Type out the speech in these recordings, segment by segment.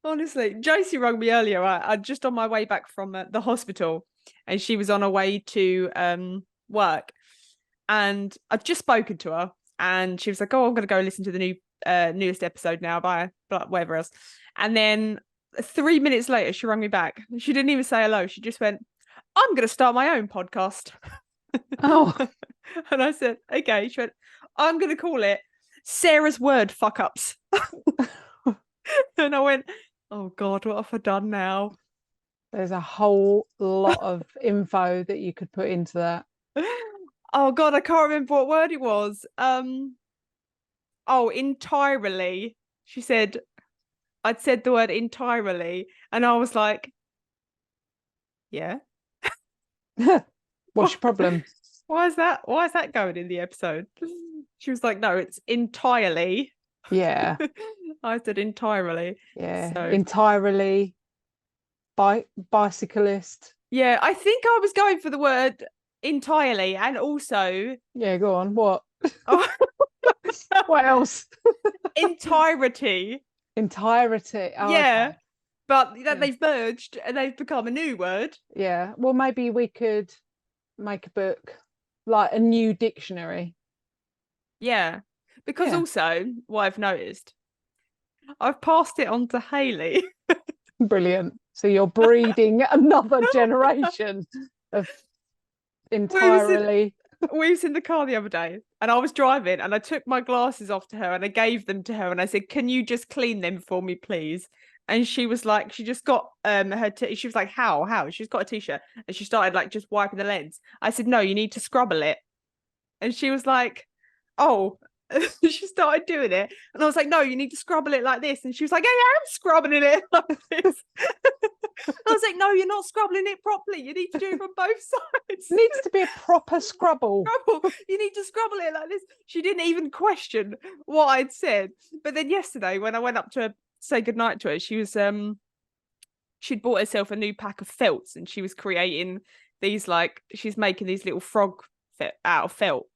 Honestly, Josie rang me earlier. I just on my way back from the hospital, and she was on her way to work, and I've just spoken to her, and she was like, "Oh, I'm gonna go listen to the newest episode now by whatever else," and then 3 minutes later, she rang me back. She didn't even say hello. She just went, "I'm gonna start my own podcast," Oh, and I said, "Okay." She went, "I'm gonna call it Sarah's Word Fuck Ups," and I went, "Oh God, what have I done now?" there's a whole lot of info that you could put into that. Oh God, I can't remember what word it was. Oh, entirely. She said I'd said the word entirely, and I was like, yeah. What's your problem? Why is that? Why is that going in the episode? She was like, no, it's entirely. Yeah, I said entirely. yeah, So entirely bicyclist. yeah, I think I was going for the word entirely, and also Yeah, go on. What? oh, What else? entirety. Entirety. Oh, Yeah, okay. but that Yeah. they've merged and they've become a new word. Yeah. Well, maybe we could make a book, like a new dictionary. Yeah, because Yeah. also what I've noticed, I've passed it on to Haley. Brilliant. So you're breeding another generation of we was in entirely. we was in the car the other day, and I was driving, and I took my glasses off to her, and I gave them to her, and I said, "Can you just clean them for me, please?" And she was like, she just got she was like, "How?" She's got a t-shirt, and she started like just wiping the lens. I said, "No, you need to scrubble it," and she was like, "Oh." She started doing it, and I was like, "No, you need to scrubble it like this." And she was like, "Yeah, yeah, I'm scrubbing it like this." I was like, "No, you're not scrubbling it properly. You need to do it from both sides." Needs to be a proper scrubble. Scrubble. You need to scrubble it like this. She didn't even question what I'd said. But then yesterday, when I went up to say goodnight to her, she was she'd bought herself a new pack of felts, and she was creating these, like, she's making these little frog out of felt.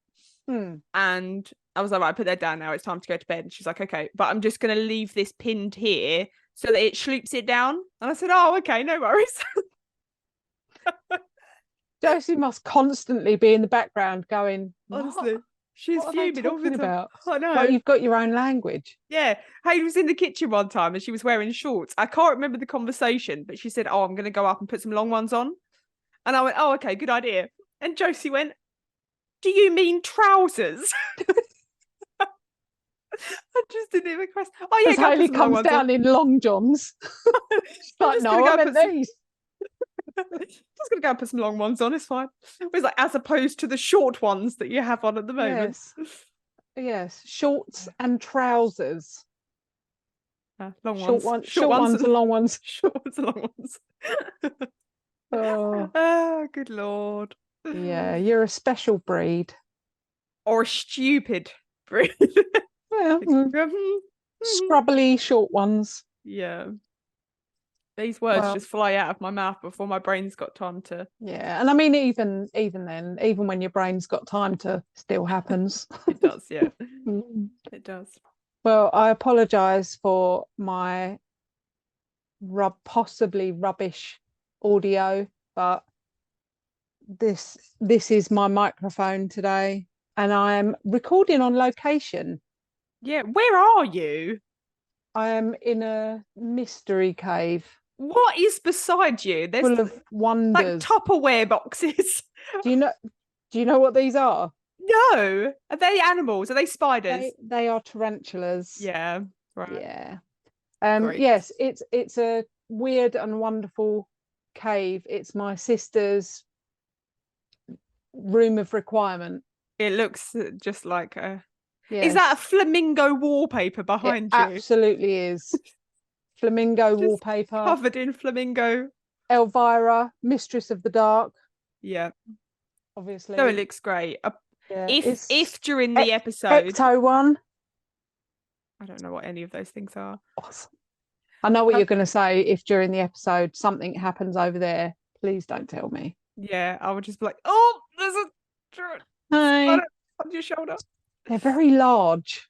And I was like, right, put that down now. It's time to go to bed. And she's like, okay, but I'm just going to leave this pinned here so that it sloops it down. And I said, oh, okay, no worries. Josie must constantly be in the background going, Honestly, what? she's What are they fuming all the talking time. about? I Like know. you've got your own language. Yeah. Hayden was in the kitchen one time and she was wearing shorts. I can't remember the conversation, but she said, oh, I'm going to go up and put some long ones on. And I went, oh, okay, good idea. And Josie went, do you mean trousers? I just didn't even question. Oh yeah, As go put Hayley some long comes ones on. down in long johns. She's I'm like, just gonna no, I go meant put some. these. Just gonna go and put some long ones on. It's fine. It was like, as opposed to the short ones that you have on at the moment. Yes. Yes. Shorts and trousers. Long ones, short Short ones, ones and long ones. short ones, and long ones. Oh, Oh, good lord. yeah, you're a special breed. Or a stupid breed. Well, scrubbly short ones. Yeah. These words Well, just fly out of my mouth before my brain's got time to. yeah, and I mean, even then, even when your brain's got time to, still happens. It does, yeah. It does. Well, I apologise for my possibly rubbish audio, but this is my microphone today, and I am recording on location. Yeah. Where are you? I am in a mystery cave What is beside you? There's full of like wonders. Tupperware boxes. Do you know? Do you know what these are? No. Are they animals? Are they spiders? They are tarantulas. Yeah. Right. Yeah. Great. Yes, it's a weird and wonderful cave. It's my sister's room of requirement. It looks just like a. Is that a Yes, flamingo wallpaper it behind you? absolutely is. Flamingo Just wallpaper. covered in flamingo. Elvira, Mistress of the Dark, Yeah. No, it obviously. looks great. Yeah, If it's during the episode, Ecto one. I don't know what any of those things are. Awesome. I know what Um, you're going to say. If during the episode something happens over there, please don't tell me. yeah, I would just be like, oh, there's a Hi. spider on your shoulder. They're very large.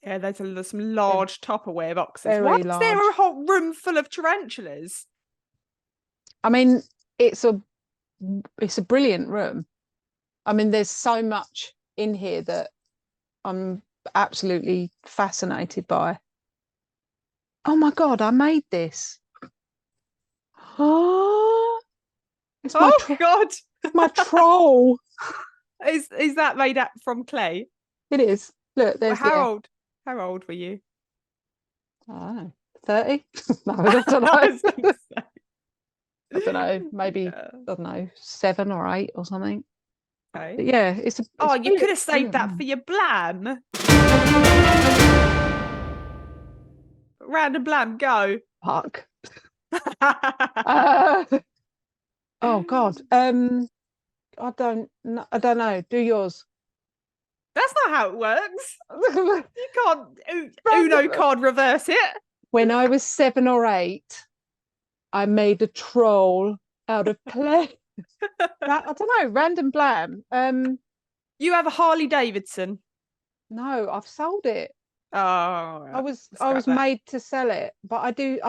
Yeah, there's some large Tupperware boxes. Why Very is there large. a whole room full of tarantulas? I mean, it's a brilliant room. I mean, there's so much in here that I'm absolutely fascinated by. Oh my God, I made this. Oh, it's Oh God, my troll. is that made up from clay? It is. Look, Well, there's the. how old were you? Oh, 30? No, I don't I was know. gonna say. I don't know. Maybe, Yeah. I don't know, 7 or 8 or something. Okay. But yeah, Oh, it's you brilliant. could have saved Brilliant that room. for your blam. Random blam, go. Fuck. That's Uh, oh God. I don't know. Do yours. not how it works. You can't Uno Random. card reverse it. When I was 7 or 8, I made a troll out of clay. I don't know, random blam. You have a Harley Davidson. No, I've sold it. Oh, right. I Scrap was that. made to sell it, but I do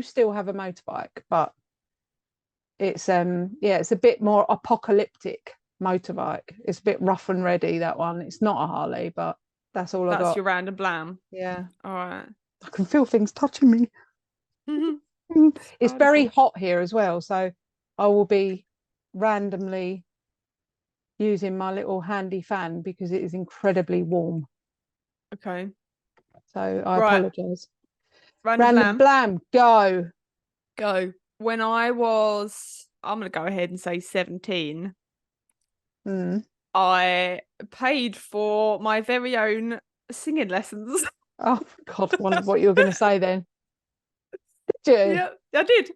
still have a motorbike, but it's yeah, it's a bit more apocalyptic motorbike. It's a bit rough and ready, that one. It's not a Harley, but that's all I That's got. your random blam. Yeah. All right. I can feel things touching me. It's very Wonderful. hot here as well, so I will be randomly using my little handy fan because it is incredibly warm. Okay. So I Right. apologise. Random Random blam. blam, go. Go. When I was, I'm gonna go ahead and say 17. Mm. I paid for my very own singing lessons. Oh God, I wondered what you were going to say then. Did you? Yeah, I did.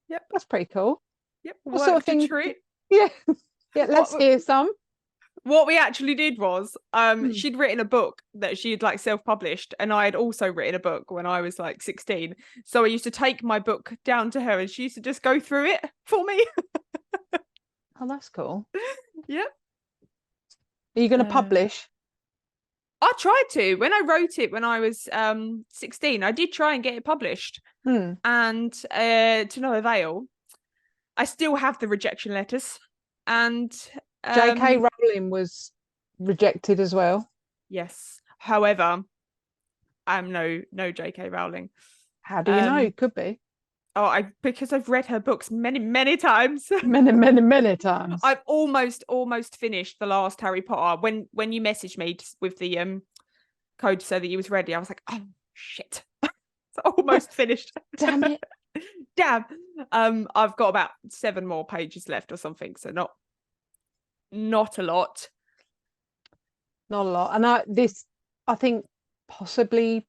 Yep, That's pretty cool. yep. What sort of Worked a thing? treat. Yeah, yeah. Let's What hear some. what we actually did was, Mm. she'd written a book that she'd like self-published, and I had also written a book when I was like 16. So I used to take my book down to her, and she used to just go through it for me. Oh, that's cool. Yep. Are you going to Uh, publish? I tried to when I wrote it when I was 16. I did try and get it published, Hmm. and to no avail. I still have the rejection letters, and J.K. um Rowling was rejected as well. yes. However, I'm no J.K. Rowling. How do you know? Um, Could be oh, I because I've read her books many times. many, many, many times. I've almost finished the last Harry Potter. When you messaged me with the code to say that you was ready, I was like, oh shit, it's almost finished. Damn it! Damn. I've got about 7 more pages left or something, so not a lot. Not a lot. And I think possibly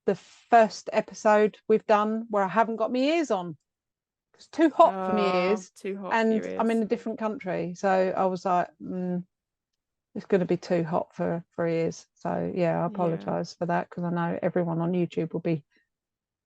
the first episode we've done where I haven't got my ears on. It's too hot for my ears, Too hot for and your I'm ears. in a different country, so I was like, it's going to be too hot for ears. So yeah, I Yeah. apologise for that because I know everyone on YouTube will be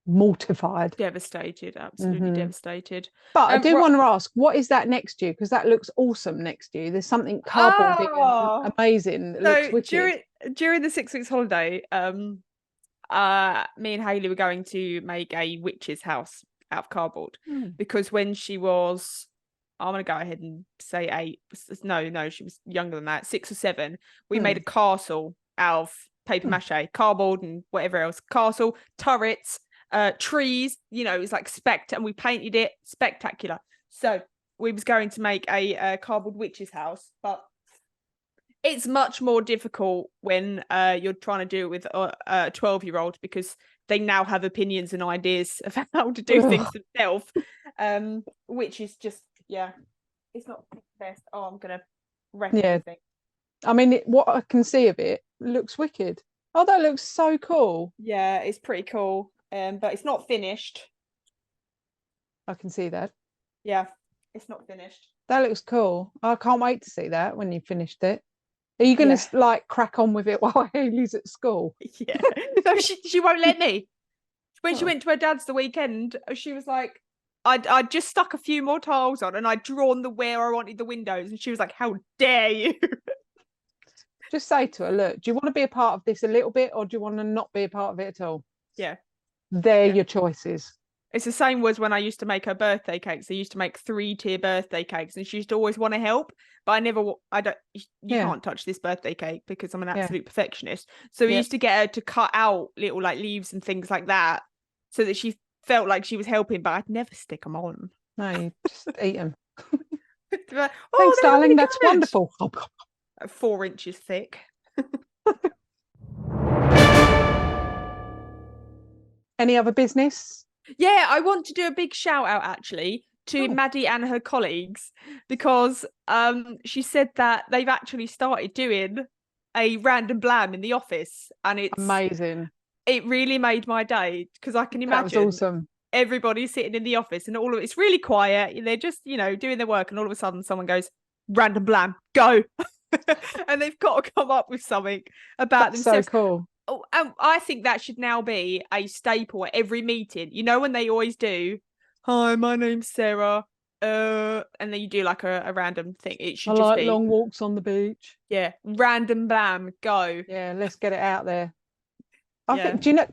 mortified. Devastated, absolutely Hmm. devastated. But I do Right. want to ask, what is that next to you? Because that looks awesome next to you. There's something cardboardy and Oh, amazing. It looks so wicked. during the 6 weeks holiday, me and Hayley were going to make a witch's house out of cardboard Hmm. because when she was, I'm gonna go ahead and say 8. No, she was younger than that, 6 or 7. We made Hmm. a castle out of paper Hmm. mache, cardboard, and whatever else. Castle, turrets, trees. You know, it was like and we painted it spectacular. So we was going to make a cardboard witch's house, but it's much more difficult when you're trying to do it with a 12-year-old because they now have opinions and ideas of how to do things Ugh. themselves, which is just, yeah, it's not the best. Oh, I'm gonna wreck Yeah, everything. I mean, what I can see of it looks wicked. Oh, that looks so cool. Yeah, it's pretty cool, but it's not finished. I can see that. Yeah, it's not finished. That looks cool. I can't wait to see that when you finished it. Are you going Yeah. to like crack on with it while Haley's at school? Yeah. No, she won't let me. When she Oh. went to her dad's the weekend, she was like, I'd just stuck a few more tiles on and I'd drawn where I wanted the windows. And she was like, how dare you? Just say to her, look, do you want to be a part of this a little bit, or do you want to not be a part of it at all? Yeah. They're Yeah. your choices. It's the same as when I used to make her birthday cakes. I used to make 3-tier birthday cakes, and she used to always want to help, but I don't. You can't touch this birthday cake because I'm an absolute perfectionist. So we used to get her to cut out little like leaves and things like that, so that she felt like she was helping. But I'd never stick them on. No, you just eat them. Like, Thanks, darling. Really that's good. Wonderful. 4 inches thick. Any other business? Yeah, I want to do a big shout out actually to Maddie and her colleagues, because she said that they've actually started doing a random blam in the office, and it's amazing. It really made my day, because I can imagine that was awesome. Everybody sitting in the office and it's really quiet. They're just, doing their work, and all of a sudden someone goes, random blam, go. And they've got to come up with something about themselves. So cool. Oh, I think that should now be a staple at every meeting. When they always do, hi, my name's Sarah. And then you do like a random thing. It should just be long walks on the beach. Yeah, random blam, go. Yeah, let's get it out there. I think. Do you know?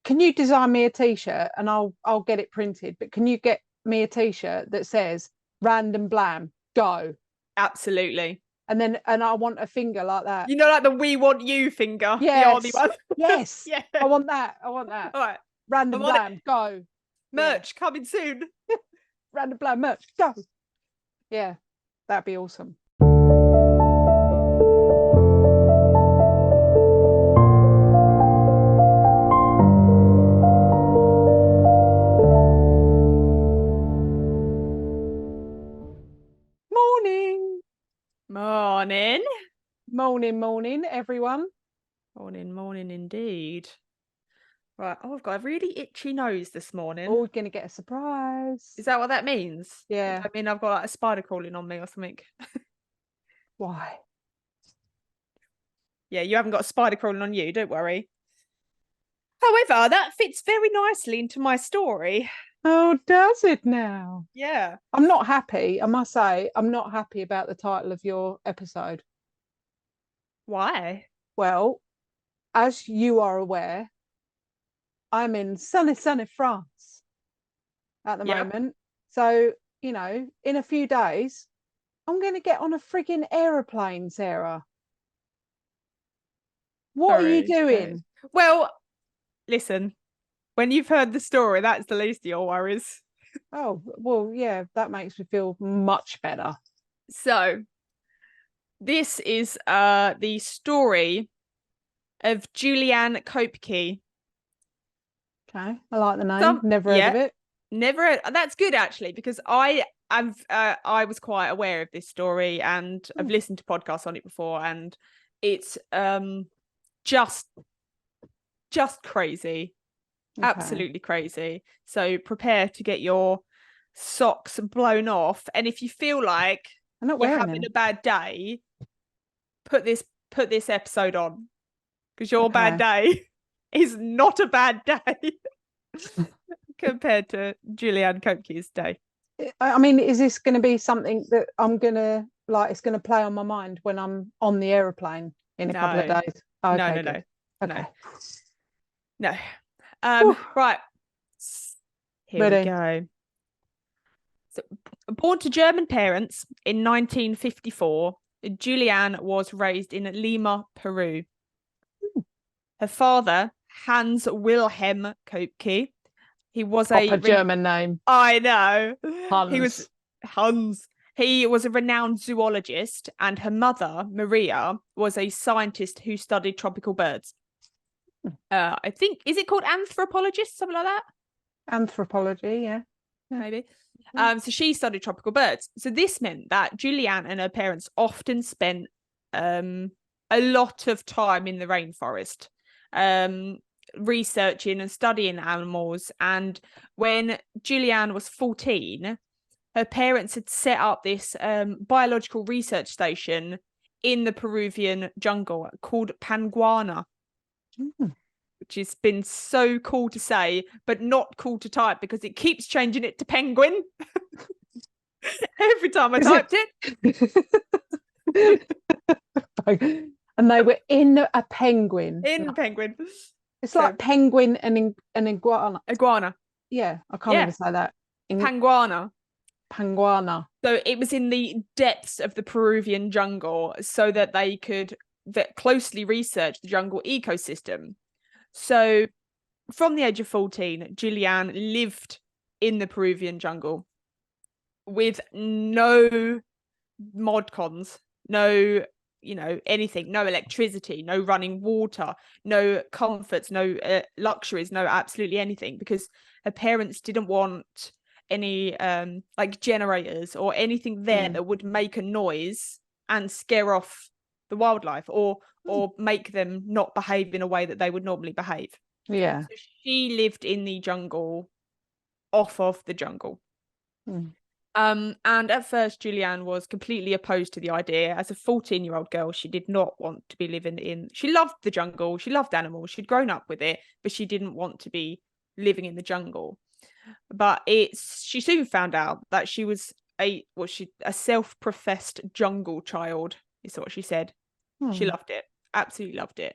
Can you design me a T-shirt and I'll get it printed? But can you get me a T-shirt that says "random blam, go"? Absolutely. And I want a finger like that. Like the "We Want You" finger. Yes. The army one. Yes. Yeah. I want that. All right. Random blam, go. Merch coming soon. Random blam merch, go. Yeah, that'd be awesome. Morning, everyone. Morning indeed. Right. Oh, I've got a really itchy nose this morning. Oh, we're going to get a surprise. Is that what that means? Yeah. I mean, I've got like a spider crawling on me or something. Why? Yeah, you haven't got a spider crawling on you, don't worry. However, that fits very nicely into my story. Oh, does it now? Yeah. I'm not happy. I must say, I'm not happy about the title of your episode. Why? Well, as you are aware, I'm in sunny France at the moment. So, in a few days, I'm going to get on a frigging aeroplane, Sarah. What are you doing? Well, listen, when you've heard the story, that's the least of your worries. Oh, well, yeah, that makes me feel much better. So, this is the story of Julianne Kopke. Okay, I like the name. Never heard of it. Never heard. That's good actually, because I was quite aware of this story, and I've listened to podcasts on it before, and it's just crazy. Okay. Absolutely crazy. So prepare to get your socks blown off, and if you feel like you're having a bad day, put this episode on, because your bad day is not a bad day compared to Julianne Kopke's day. I mean, is this going to be something that I'm going to it's going to play on my mind when I'm on the aeroplane in a couple of days? Oh, okay, no. Okay. No. Right. Here we go. So, born to German parents in 1954, Julianne was raised in Lima, Peru. Her father, Hans Wilhelm Kopke, he was proper German name. I know. Hans. He was a renowned zoologist, and her mother, Maria, was a scientist who studied tropical birds. I think, is it called anthropologist, something like that? Anthropology, yeah. Maybe. So she studied tropical birds. So this meant that Julianne and her parents often spent a lot of time in the rainforest, researching and studying animals. And when Julianne was 14, her parents had set up this biological research station in the Peruvian jungle called Pandora, which has been so cool to say, but not cool to type, because it keeps changing it to penguin every time I typed it. And they were in a penguin. In penguin. It's So, like penguin and an iguana. iguana. Yeah, I can't Yeah. even say that. Panguana. Panguana. So it was in the depths of the Peruvian jungle so that they could closely research the jungle ecosystem. So from the age of 14, Julianne lived in the Peruvian jungle with no mod cons, no, anything, no electricity, no running water, no comforts, no luxuries, no absolutely anything, because her parents didn't want any like generators or anything there that would make a noise and scare off the wildlife or make them not behave in a way that they would normally behave. Yeah. So she lived in the jungle, off of the jungle. And at first, Julianne was completely opposed to the idea. As a 14-year-old girl, she did not want to be living in. She loved the jungle. She loved animals. She'd grown up with it, but she didn't want to be living in the jungle. But she soon found out that she was a self-professed jungle child, is what she said. She loved it. Absolutely loved it.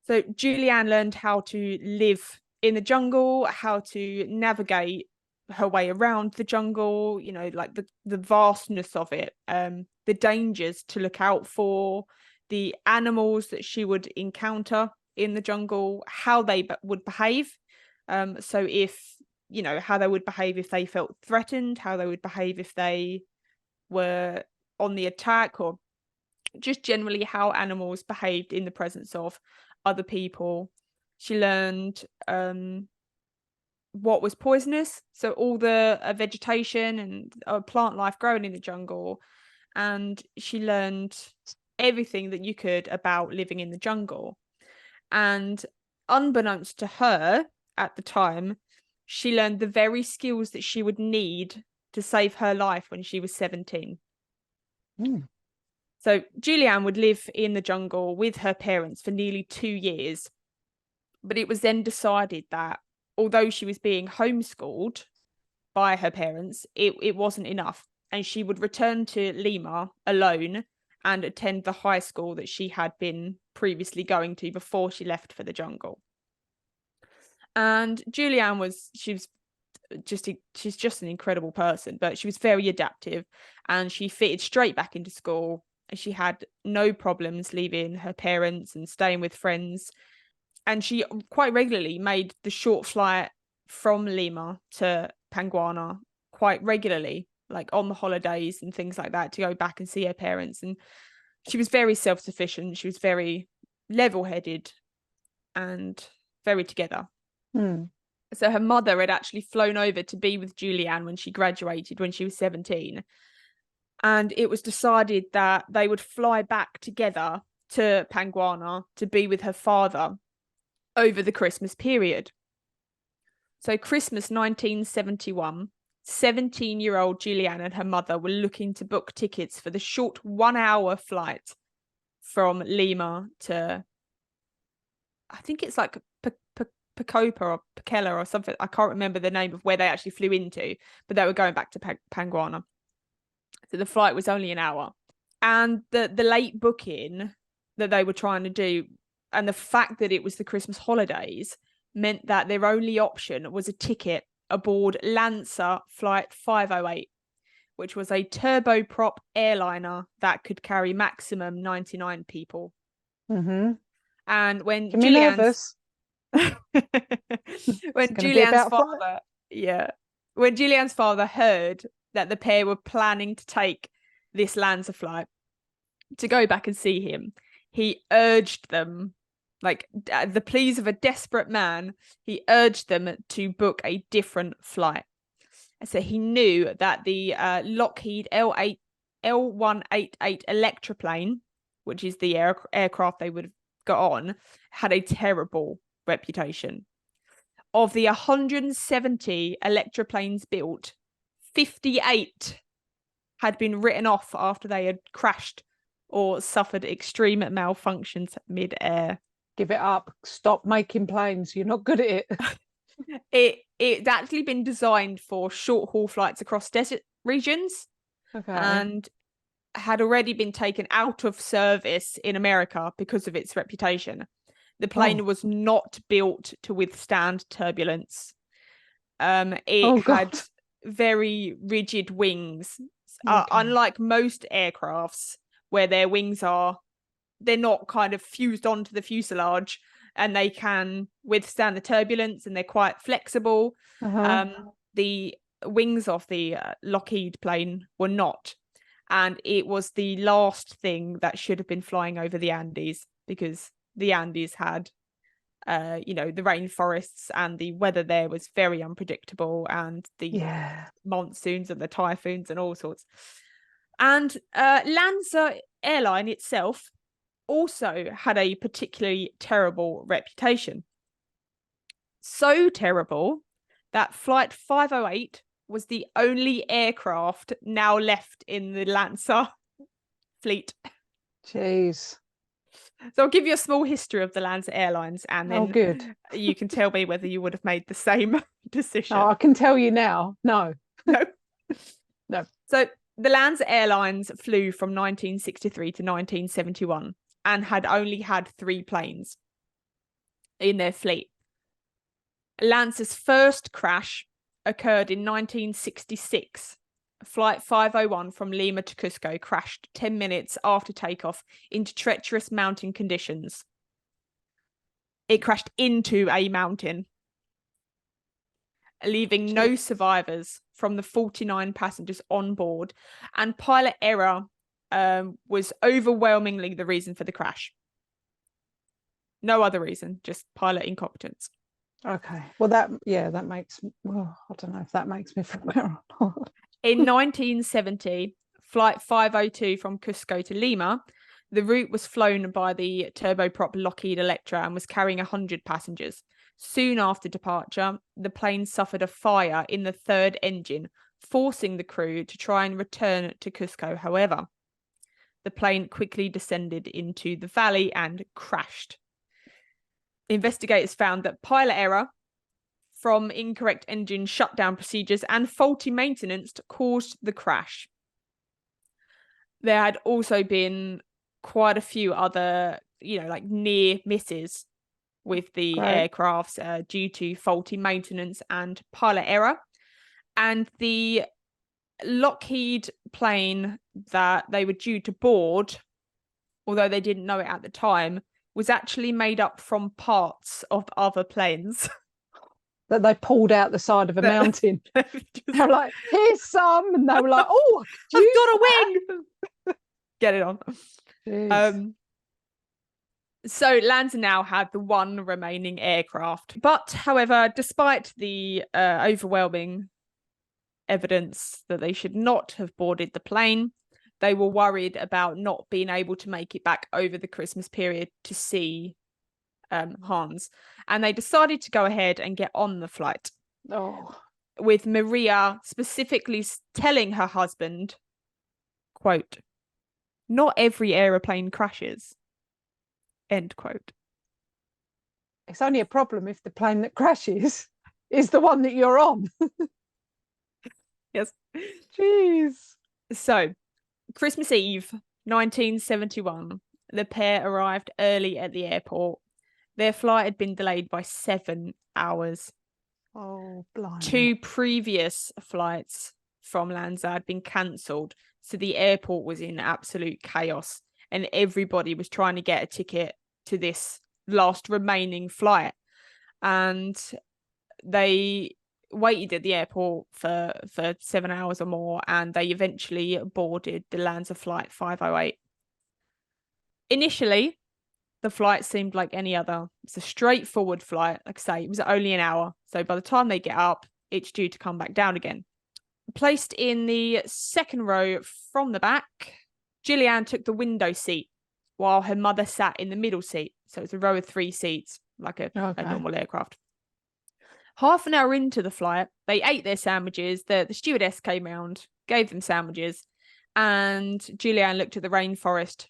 So Julianne learned how to live in the jungle, how to navigate her way around the jungle, like the vastness of it, the dangers to look out for, the animals that she would encounter in the jungle, how they would behave. So how they would behave if they felt threatened, how they would behave if they were on the attack, or just generally how animals behaved in the presence of other people. She learned what was poisonous, so all the vegetation and plant life growing in the jungle, and she learned everything that you could about living in the jungle. And unbeknownst to her at the time, she learned the very skills that she would need to save her life when she was 17. So Julianne would live in the jungle with her parents for nearly 2 years, but it was then decided that although she was being homeschooled by her parents, it wasn't enough. And she would return to Lima alone and attend the high school that she had been previously going to before she left for the jungle. And Julianne she's just an incredible person, but she was very adaptive and she fitted straight back into school. And she had no problems leaving her parents and staying with friends. And she quite regularly made the short flight from Lima to Panguana quite regularly, like on the holidays and things like that, to go back and see her parents. And she was very self-sufficient. She was very level-headed and very together. So her mother had actually flown over to be with Julianne when she graduated, when she was 17. And it was decided that they would fly back together to Panguana to be with her father over the Christmas period. So Christmas 1971, 17-year-old Julianne and her mother were looking to book tickets for the short 1-hour flight from Lima to, I think it's like Pacopa or Pacella or something. I can't remember the name of where they actually flew into, but they were going back to Panguana. So the flight was only an hour. And the late booking that they were trying to do, and the fact that it was the Christmas holidays, meant that their only option was a ticket aboard Lancer Flight 508, which was a turboprop airliner that could carry maximum 99 people. And when Julianne's when Julianne's father heard that the pair were planning to take this Lancer flight to go back and see him, he urged them, like the pleas of a desperate man, he urged them to book a different flight. So he knew that the Lockheed L188 Electroplane, which is the aircraft they would have got on, had a terrible reputation. Of the 170 Electroplanes built, 58 had been written off after they had crashed or suffered extreme malfunctions mid-air. Give it up. Stop making planes. You're not good at it. It's actually been designed for short haul flights across desert regions. Okay. And had already been taken out of service in America because of its reputation. The plane was not built to withstand turbulence. It had God. very rigid wings. Okay. Unlike most aircrafts, where their wings they're not kind of fused onto the fuselage and they can withstand the turbulence and they're quite flexible. The wings of the Lockheed plane were not. And it was the last thing that should have been flying over the Andes, because the Andes had, the rainforests, and the weather there was very unpredictable, and the monsoons and the typhoons and all sorts. And Lanza Airline itself also had a particularly terrible reputation. So terrible that Flight 508 was the only aircraft now left in the Lanza fleet. Jeez. So I'll give you a small history of the Lanza Airlines, and then good. You can tell me whether you would have made the same decision. I can tell you now. No. No. No. So the Lanza Airlines flew from 1963 to 1971 and had only had 3 planes in their fleet. Lanza's first crash occurred in 1966. Flight 501 from Lima to Cusco crashed 10 minutes after takeoff into treacherous mountain conditions. It crashed into a mountain, leaving no survivors from the 49 passengers on board, and pilot error was overwhelmingly the reason for the crash. No other reason, just pilot incompetence. Okay. Well, that makes, well, I don't know if that makes me feel better or not. In 1970, Flight 502 from Cusco to Lima, the route was flown by the turboprop Lockheed Electra and was carrying 100 passengers. Soon after departure, the plane suffered a fire in the third engine, forcing the crew to try and return to Cusco. However, the plane quickly descended into the valley and crashed. Investigators found that pilot error from incorrect engine shutdown procedures and faulty maintenance caused the crash. There had also been quite a few other, near misses with the aircrafts due to faulty maintenance and pilot error. And the Lockheed plane that they were due to board, although they didn't know it at the time, was actually made up from parts of other planes. That they pulled out the side of a mountain. They're like, here's some. And they were like, oh, I've got a wing. Get it on. So Lanza now had the one remaining aircraft. But, however, despite the overwhelming evidence that they should not have boarded the plane, they were worried about not being able to make it back over the Christmas period to see Hans, and they decided to go ahead and get on the flight. With Maria specifically telling her husband, quote, "Not every aeroplane crashes," end quote. It's only a problem if the plane that crashes is the one that you're on. Yes. Jeez. So Christmas Eve 1971, the pair arrived early at the airport. Their flight had been delayed by 7 hours. Oh, blimey. 2 previous flights from Lanza had been cancelled, so the airport was in absolute chaos, and everybody was trying to get a ticket to this last remaining flight. And they waited at the airport for 7 hours or more, and they eventually boarded the Lanza Flight 508. Initially, the flight seemed like any other. It's a straightforward flight. Like I say, it was only an hour. So by the time they get up, it's due to come back down again. Placed in the second row from the back, Julianne took the window seat while her mother sat in the middle seat. So it's a row of 3 seats, like a normal aircraft. Half an hour into the flight, they ate their sandwiches. The stewardess came round, gave them sandwiches, and Julianne looked at the rainforest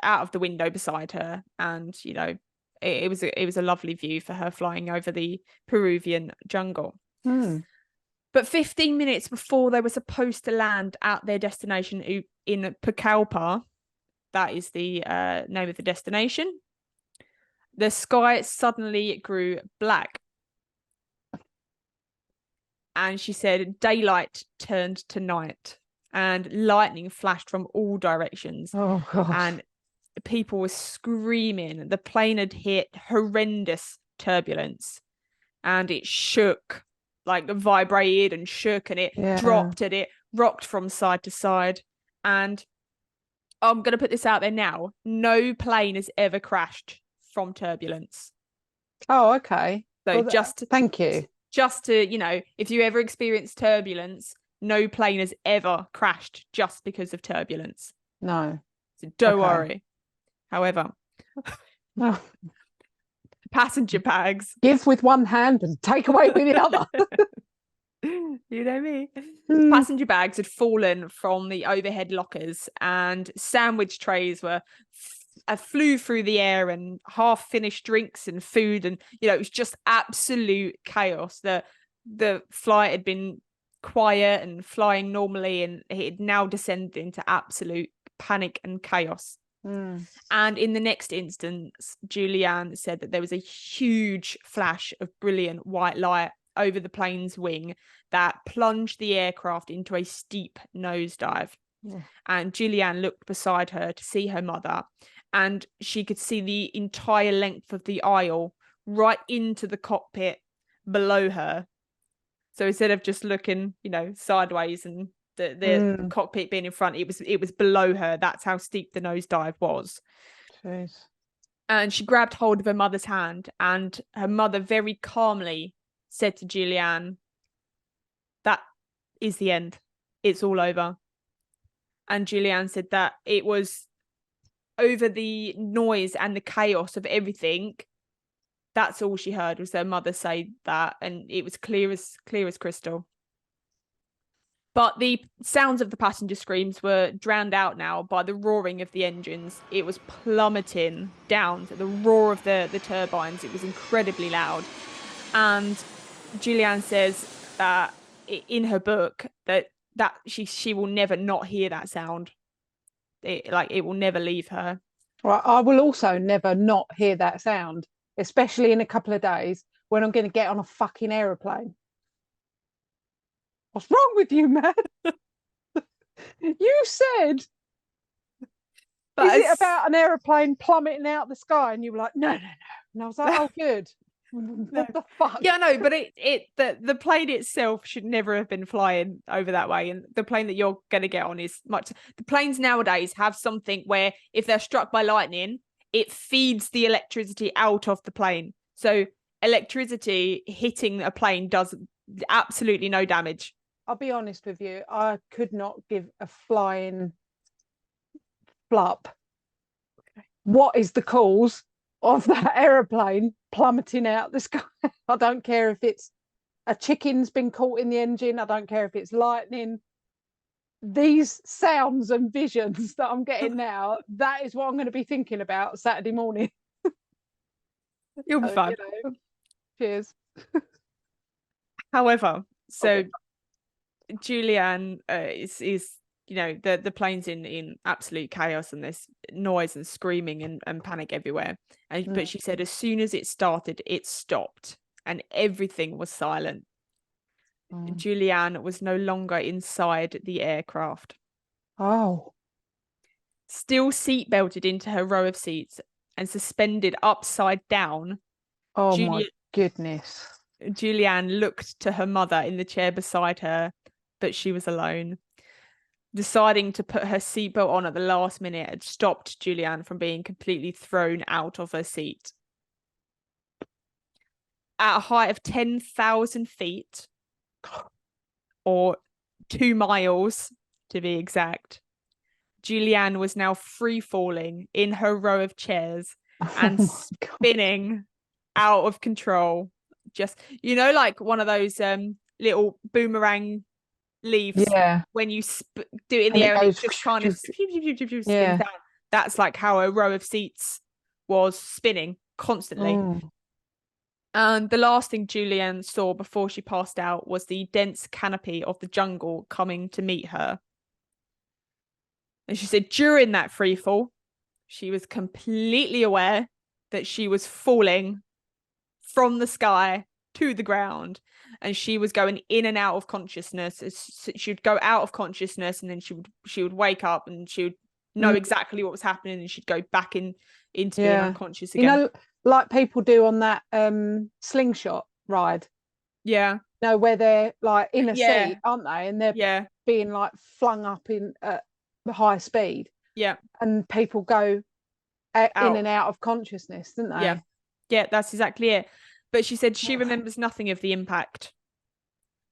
out of the window beside her, and it was a lovely view for her flying over the Peruvian jungle. But 15 minutes before they were supposed to land at their destination in Pucallpa, that is the name of the destination, the sky suddenly grew black. And she said daylight turned to night and lightning flashed from all directions. Oh, gosh. And people were screaming. The plane had hit horrendous turbulence and it shook, like vibrated and shook, and it dropped and it rocked from side to side. And I'm going to put this out there now. No plane has ever crashed from turbulence. Oh, okay. So well, thank you. Just to, you know, if you ever experience turbulence, no plane has ever crashed just because of turbulence. No. So don't worry. However, no. Passenger bags. Give with one hand and take away with the other. You know me. Passenger bags had fallen from the overhead lockers and sandwich trays flew through the air, and half finished drinks and food, and you know, it was just absolute chaos. The flight had been quiet and flying normally, and it had now descended into absolute panic and chaos. And in the next instance, Julianne said that there was a huge flash of brilliant white light over the plane's wing that plunged the aircraft into a steep nosedive. And Julianne looked beside her to see her mother, and she could see the entire length of the aisle right into the cockpit below her. So instead of just looking, you know, sideways and the cockpit being in front, it was below her. That's how steep the nosedive was. Jeez. And she grabbed hold of her mother's hand, and her mother very calmly said to Julianne, "That is the end. It's all over." And Julianne said that it was over the noise and the chaos of everything. That's all she heard was her mother say that, and it was clear as crystal. But the sounds of the passenger screams were drowned out now by the roaring of the engines. It was plummeting down to the roar of the turbines. It was incredibly loud. And Julianne says that in her book that she will never not hear that sound. It will never leave her. Right, I will also never not hear that sound, especially in a couple of days when I'm going to get on a fucking aeroplane. What's wrong with you, man? You said, is it about an aeroplane plummeting out the sky? And you were like, no. And I was like, oh, good. What the fuck? Yeah, no, but the plane itself should never have been flying over that way. And the plane that you're going to get on is much. The planes nowadays have something where if they're struck by lightning, it feeds the electricity out of the plane. So electricity hitting a plane does absolutely no damage. I'll be honest with you, I could not give a flying flop. Okay. What is the cause of that aeroplane plummeting out the sky? I don't care if it's a chicken's been caught in the engine. I don't care if it's lightning. These sounds and visions that I'm getting now, that is what I'm going to be thinking about Saturday morning. You'll be fine. You know, cheers. However, so Julianne is you know, the plane's in absolute chaos and there's noise and screaming and panic everywhere. But she said as soon as it started, it stopped and everything was silent. Julianne was no longer inside the aircraft. Oh. Still seatbelted into her row of seats and suspended upside down. Oh, my goodness. Julianne looked to her mother in the chair beside her, but she was alone. Deciding to put her seatbelt on at the last minute had stopped Julianne from being completely thrown out of her seat. At a height of 10,000 feet, or 2 miles to be exact, Julianne was now free falling in her row of chairs and spinning out of control. Just, you know, like one of those little boomerang leaves when you do it in the air and it just kind of spins down. That's like how a row of seats was spinning constantly. And the last thing Julianne saw before she passed out was the dense canopy of the jungle coming to meet her. And she said during that free fall, she was completely aware that she was falling from the sky to the ground, and she was going in and out of consciousness. She'd go out of consciousness, and then she would wake up, and she would know exactly what was happening, and she'd go back into being unconscious again. You know, like people do on that slingshot ride. Yeah. You know, where they're like in a seat, aren't they? And they're being like flung up in high speed. Yeah. And people go in and out of consciousness, don't they? Yeah. Yeah, that's exactly it. But she said she remembers nothing of the impact.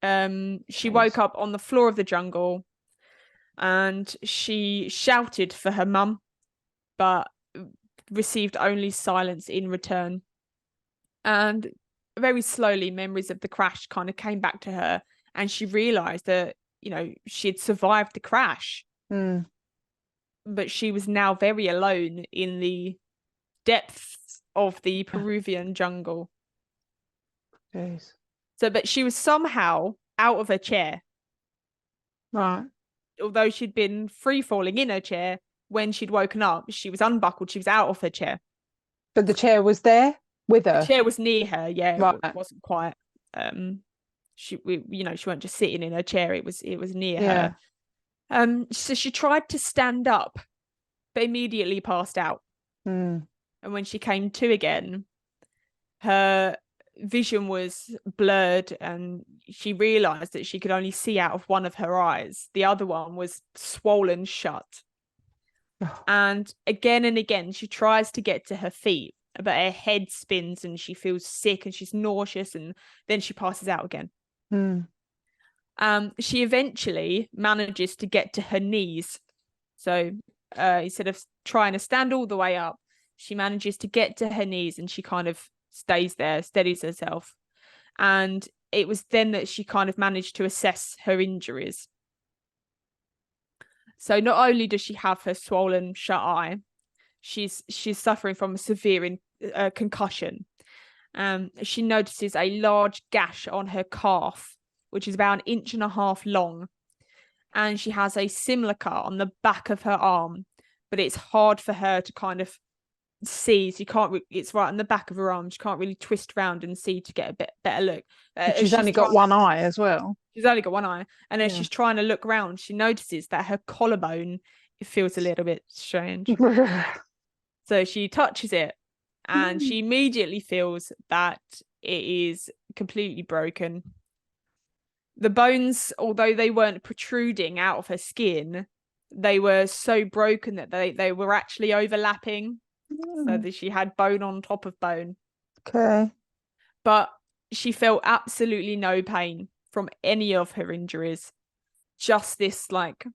She woke up on the floor of the jungle, and she shouted for her mum, but received only silence in return. And very slowly, memories of the crash kind of came back to her, and she realized that, you know, she'd survived the crash. But she was now very alone in the depths of the Peruvian jungle. Jeez. So, but she was somehow out of her chair. Right. Although she'd been free falling in her chair, when she'd woken up, she was unbuckled. She was out of her chair. But the chair was there with her. The chair was near her. Yeah, right. It wasn't quite. She weren't just sitting in her chair. It was near her. So she tried to stand up, but immediately passed out. And when she came to again, her vision was blurred, and she realized that she could only see out of one of her eyes. The other one was swollen shut. And again she tries to get to her feet, but her head spins and she feels sick and she's nauseous, and then she passes out again. She eventually manages to get to her knees. So instead of trying to stand all the way up, she manages to get to her knees, and she kind of stays there, steadies herself. And it was then that she kind of managed to assess her injuries. So not only does she have her swollen shut eye, she's suffering from a severe concussion. She notices a large gash on her calf, which is about 1.5 inches long. And she has a similar cut on the back of her arm, but it's hard for her to kind of see. So you can't, it's right on the back of her arm. She can't really twist around and see to get a bit better look. She's only got one eye as well. She's only got one eye. And as she's trying to look around, she notices that her collarbone, it feels a little bit strange. So she touches it, and she immediately feels that it is completely broken. The bones, although they weren't protruding out of her skin, they were so broken that they were actually overlapping, so that she had bone on top of bone. Okay. But she felt absolutely no pain from any of her injuries. Just this like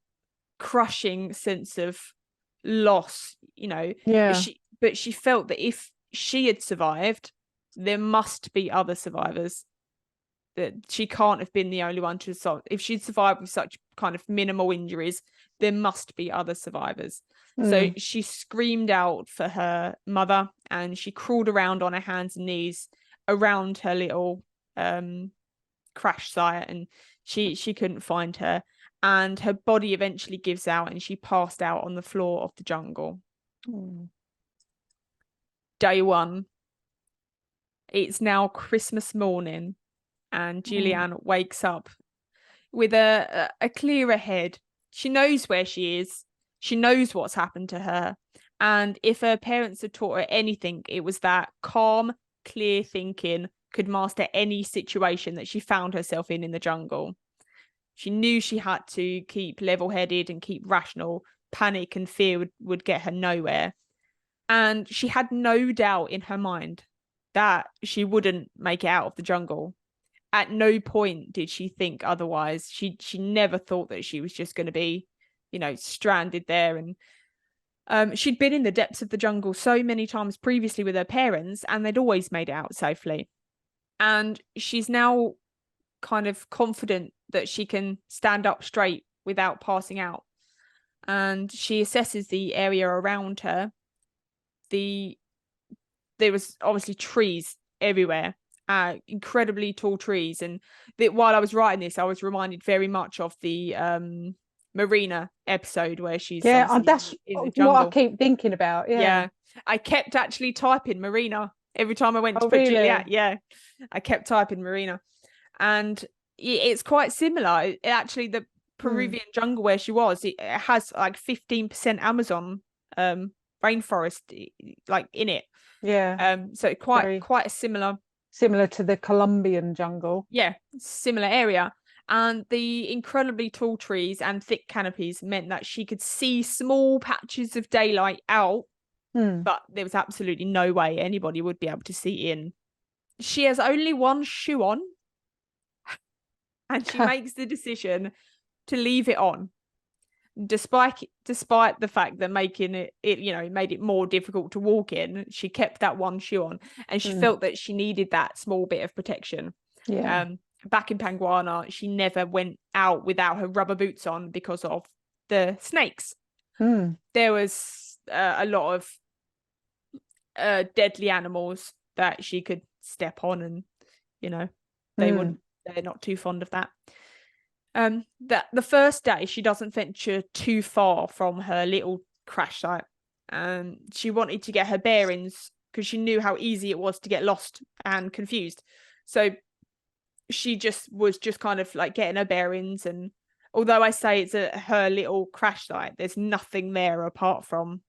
crushing sense of loss, you know. But she felt that if she had survived, there must be other survivors. That she can't have been the only one to survive. If she'd survived with such kind of minimal injuries, there must be other survivors. So she screamed out for her mother, and she crawled around on her hands and knees around her little crash site, and she couldn't find her. And her body eventually gives out, and she passed out on the floor of the jungle. Day 1. It's now Christmas morning, and Julianne wakes up with a clearer head. She knows where she is. She knows what's happened to her. And if her parents had taught her anything, it was that calm, clear thinking could master any situation that she found herself in the jungle. She knew she had to keep level-headed and keep rational. Panic and fear would get her nowhere. And she had no doubt in her mind that she wouldn't make it out of the jungle. At no point did she think otherwise. She never thought that she was just going to be, you know, stranded there. And she'd been in the depths of the jungle so many times previously with her parents, and they'd always made it out safely. And she's now kind of confident that she can stand up straight without passing out. And she assesses the area around her. There was obviously trees everywhere, incredibly tall trees. And while I was writing this, I was reminded very much of the Marina episode where she's that's in the what I jungle. keep thinking about. Yeah, I kept actually typing Marina every time I went to Oh, put really? Juliet. Yeah, I kept typing Marina, and it's quite similar. Actually, the Peruvian jungle where she was, it has like 15% Amazon rainforest like in it. Yeah. So Very quite a similar, similar to the Colombian jungle. yeah, similar area. And the incredibly tall trees and thick canopies meant that she could see small patches of daylight out, but there was absolutely no way anybody would be able to see in. She has only one shoe on, and she makes the decision to leave it on, despite the fact that making it made it more difficult to walk in. She kept that one shoe on, and she felt that she needed that small bit of protection. Yeah. Back in Panguana, she never went out without her rubber boots on because of the snakes. There was a lot of deadly animals that she could step on, and they're not too fond of that. That the first day she doesn't venture too far from her little crash site. She wanted to get her bearings because she knew how easy it was to get lost and confused. So she was just kind of like getting her bearings. And although I say it's her little crash site, there's nothing there apart from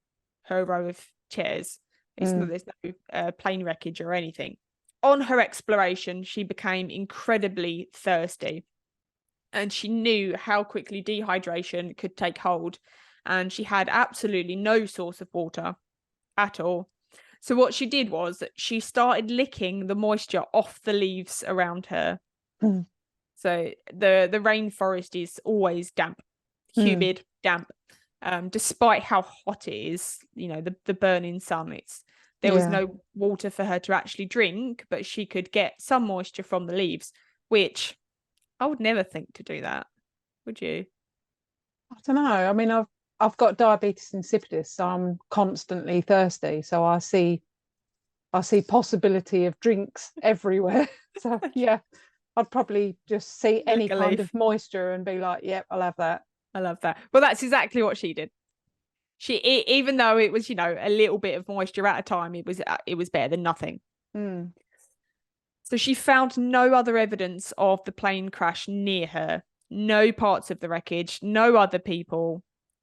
her row of chairs. There's no plane wreckage or anything. On her exploration, she became incredibly thirsty, and she knew how quickly dehydration could take hold, and she had absolutely no source of water at all. So what she did was she started licking the moisture off the leaves around her. So the rainforest is always damp, humid, damp. Despite how hot it is, the burning sun, there was no water for her to actually drink, but she could get some moisture from the leaves, which I would never think to do that. Would you? I don't know. I mean, I've got diabetes insipidus, so I'm constantly thirsty. So I see possibility of drinks everywhere. So yeah, I'd probably just see any kind of moisture and be like, "Yep, I'll have that." I love that. Well, that's exactly what she did. Even though it was, a little bit of moisture at a time, it was better than nothing. So she found no other evidence of the plane crash near her, no parts of the wreckage, no other people,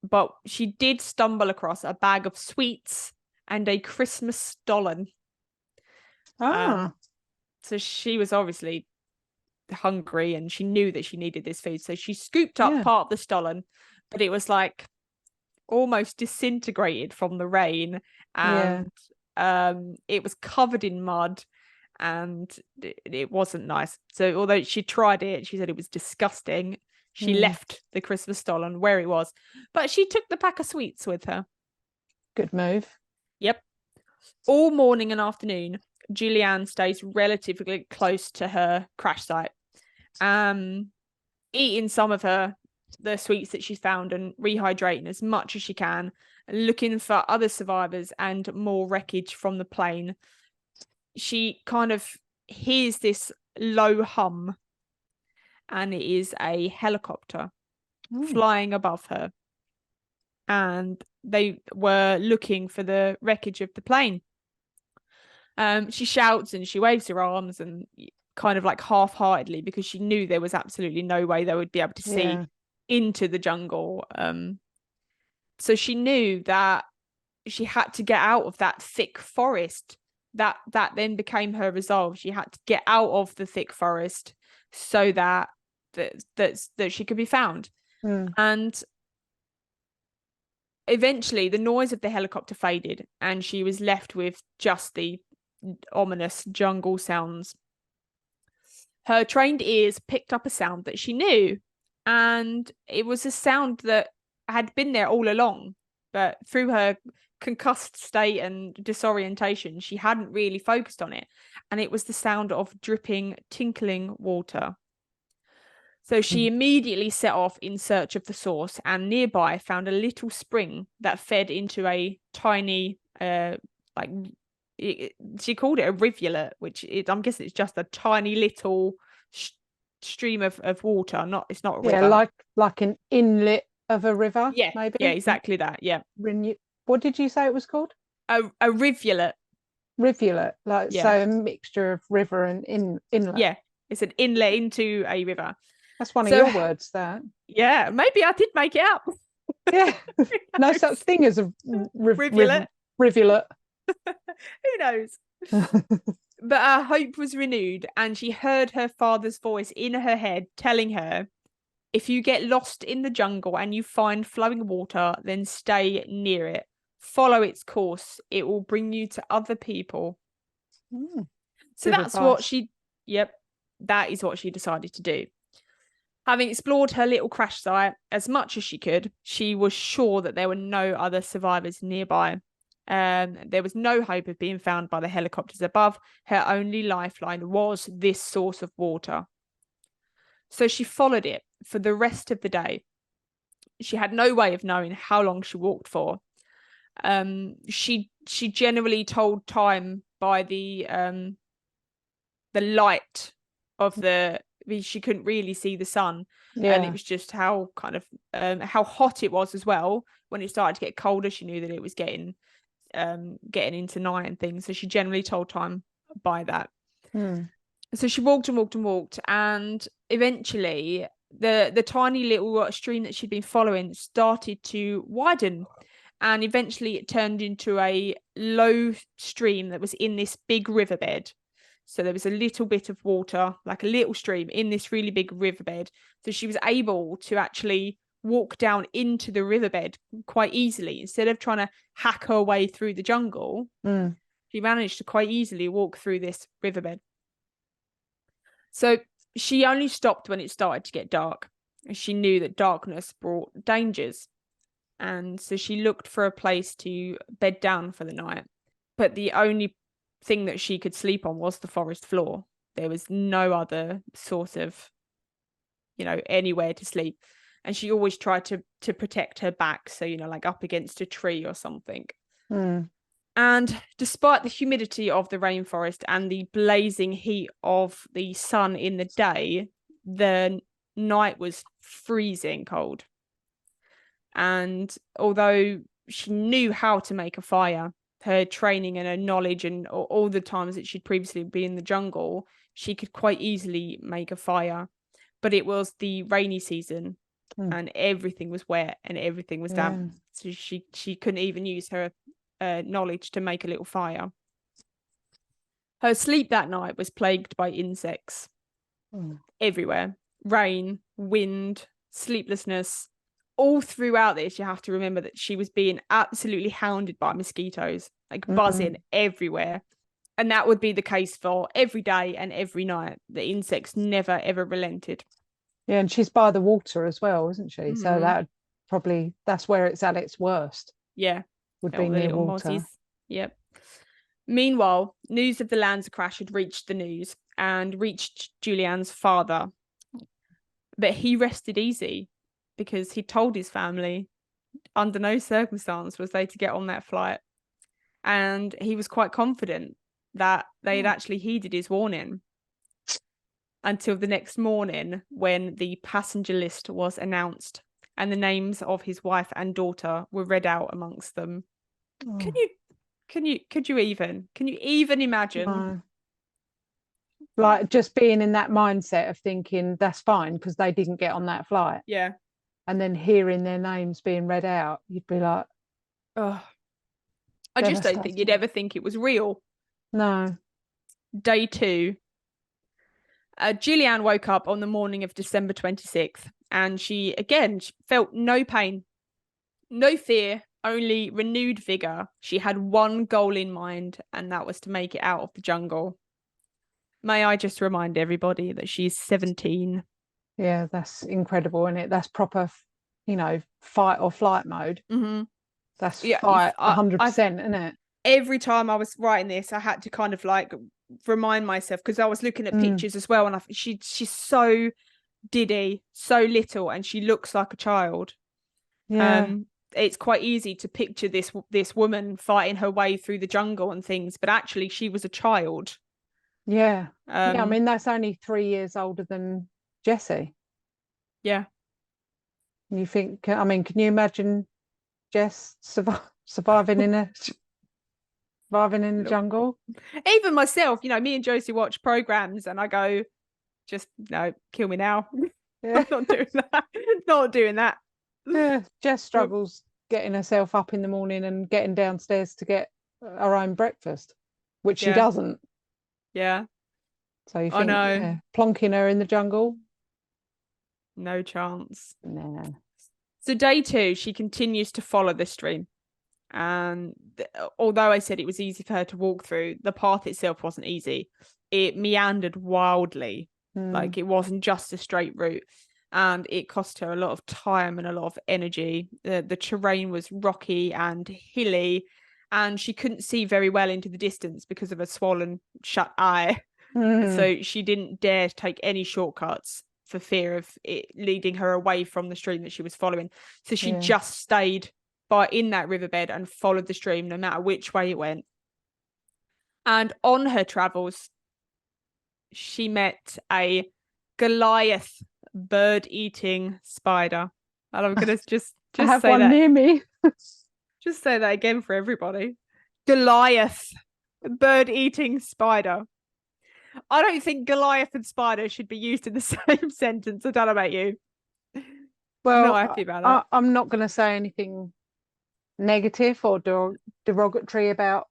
but she did stumble across a bag of sweets and a Christmas stollen. So she was obviously hungry, and she knew that she needed this food. So she scooped up part of the stollen, but it was like almost disintegrated from the rain, and it was covered in mud, and it wasn't nice. So although she tried it, she said it was disgusting. She left the Christmas stollen where it was, but she took the pack of sweets with her. Good move. Yep. All morning and afternoon, Julianne stays relatively close to her crash site, eating some of the sweets that she's found and rehydrating as much as she can, looking for other survivors and more wreckage from the plane. She kind of hears this low hum, and it is a helicopter flying above her, and they were looking for the wreckage of the plane. She shouts and she waves her arms, and kind of like half-heartedly, because she knew there was absolutely no way they would be able to see into the jungle. So she knew that she had to get out of that thick forest. That then became her resolve. She had to get out of the thick forest so that she could be found. And eventually the noise of the helicopter faded, and she was left with just the ominous jungle sounds. Her trained ears picked up a sound that she knew, and it was a sound that had been there all along, but through her concussed state and disorientation, she hadn't really focused on it. And it was the sound of dripping, tinkling water. So she immediately set off in search of the source, and nearby found a little spring that fed into a tiny she called it a rivulet, which I'm guessing it's just a tiny little stream of water. It's not a river. Yeah, like an inlet of a river, Yeah, maybe. yeah, exactly that. Yeah. What did you say it was called? A rivulet. Rivulet, like Yeah. so a mixture of river and inlet. Yeah, it's an inlet into a river. That's one of So your words, that. yeah, maybe I did make it up. Yeah, no such thing as a Rivulet. rivulet. Who knows? But her hope was renewed, and she heard her father's voice in her head telling her, if you get lost in the jungle and you find flowing water, then stay near it. Follow its course. It will bring you to other people. So Good that's advice. what that is what she decided to do. Having explored her little crash site as much as she could, she was sure that there were no other survivors nearby. There was no hope of being found by the helicopters above. Her only lifeline was this source of water. So she followed it for the rest of the day. She had no way of knowing how long she walked for. She generally told time by the light of she couldn't really see the sun. Yeah. And it was just how kind of how hot it was as well. When it started to get colder, she knew that it was getting into night and things, so she generally told time by that. So she walked and walked and walked, and eventually the tiny little stream that she'd been following started to widen, and eventually it turned into a low stream that was in this big riverbed. So there was a little bit of water, like a little stream, in this really big riverbed. So she was able to actually walk down into the riverbed quite easily. Instead of trying to hack her way through the jungle, she managed to quite easily walk through this riverbed. So she only stopped when it started to get dark. She knew that darkness brought dangers. And so she looked for a place to bed down for the night. But the only thing that she could sleep on was the forest floor. There was no other sort of, anywhere to sleep. And she always tried to protect her back. So, like up against a tree or something. And despite the humidity of the rainforest and the blazing heat of the sun in the day, the night was freezing cold. And although she knew how to make a fire, her training and her knowledge and all the times that she'd previously been in the jungle, she could quite easily make a fire. But it was the rainy season and everything was wet and everything was damp. So she couldn't even use her knowledge to make a little fire. Her sleep that night was plagued by insects everywhere. Rain, wind, sleeplessness. All throughout this, you have to remember that she was being absolutely hounded by mosquitoes, like buzzing everywhere. And that would be the case for every day and every night. The insects never, ever relented. Yeah, and she's by the water as well, isn't she? So that's where it's at its worst. Yeah. Would be near water. Mozzies. Yep. Meanwhile, news of the Lanza crash had reached Julianne's father. But he rested easy because he told his family under no circumstance was they to get on that flight. And he was quite confident that they'd actually heeded his warning until the next morning when the passenger list was announced and the names of his wife and daughter were read out amongst them. Could you even imagine? No. Like just being in that mindset of thinking that's fine because they didn't get on that flight. Yeah. And then hearing their names being read out, you'd be like, oh, I just don't think you'd ever think it was real. No. Day 2. Julianne woke up on the morning of December 26th and she felt no pain, no fear, only renewed vigor. She had one goal in mind, and that was to make it out of the jungle. May I just remind everybody that she's 17. Yeah, that's incredible, isn't it? That's proper, fight or flight mode. That's fight 100%, isn't it? Every time I was writing this, I had to kind of like remind myself because I was looking at pictures as well, and she's so diddy, so little, and she looks like a child. Yeah. it's quite easy to picture this woman fighting her way through the jungle and things, but actually she was a child. Yeah. Yeah, I mean, that's only 3 years older than Jessie. Yeah. You think, I mean, can you imagine Jess surviving in the jungle? Even myself, you know, me and Josie watch programs and I go, just no, kill me now. Yeah. I'm not doing that. Not doing that. Yeah, Jess struggles getting herself up in the morning and getting downstairs to get her own breakfast, which she doesn't. Yeah. So you I think, know. yeah, plonking her in the jungle? No chance. Nah. So day 2, she continues to follow the stream. And although I said it was easy for her to walk through, the path itself wasn't easy. It meandered wildly. Like it wasn't just a straight route. And it cost her a lot of time and a lot of energy. The terrain was rocky and hilly, and she couldn't see very well into the distance because of a swollen shut eye. So she didn't dare to take any shortcuts for fear of it leading her away from the stream that she was following. So she just stayed in that riverbed and followed the stream no matter which way it went. And on her travels, she met a Goliath bird-eating spider. And I'm gonna just I have say one that near me. just say that again for everybody. Goliath bird-eating spider. I don't think Goliath and spider should be used in the same sentence. I don't know about you. Well, Not happy about that. I'm not going to say anything negative or derogatory about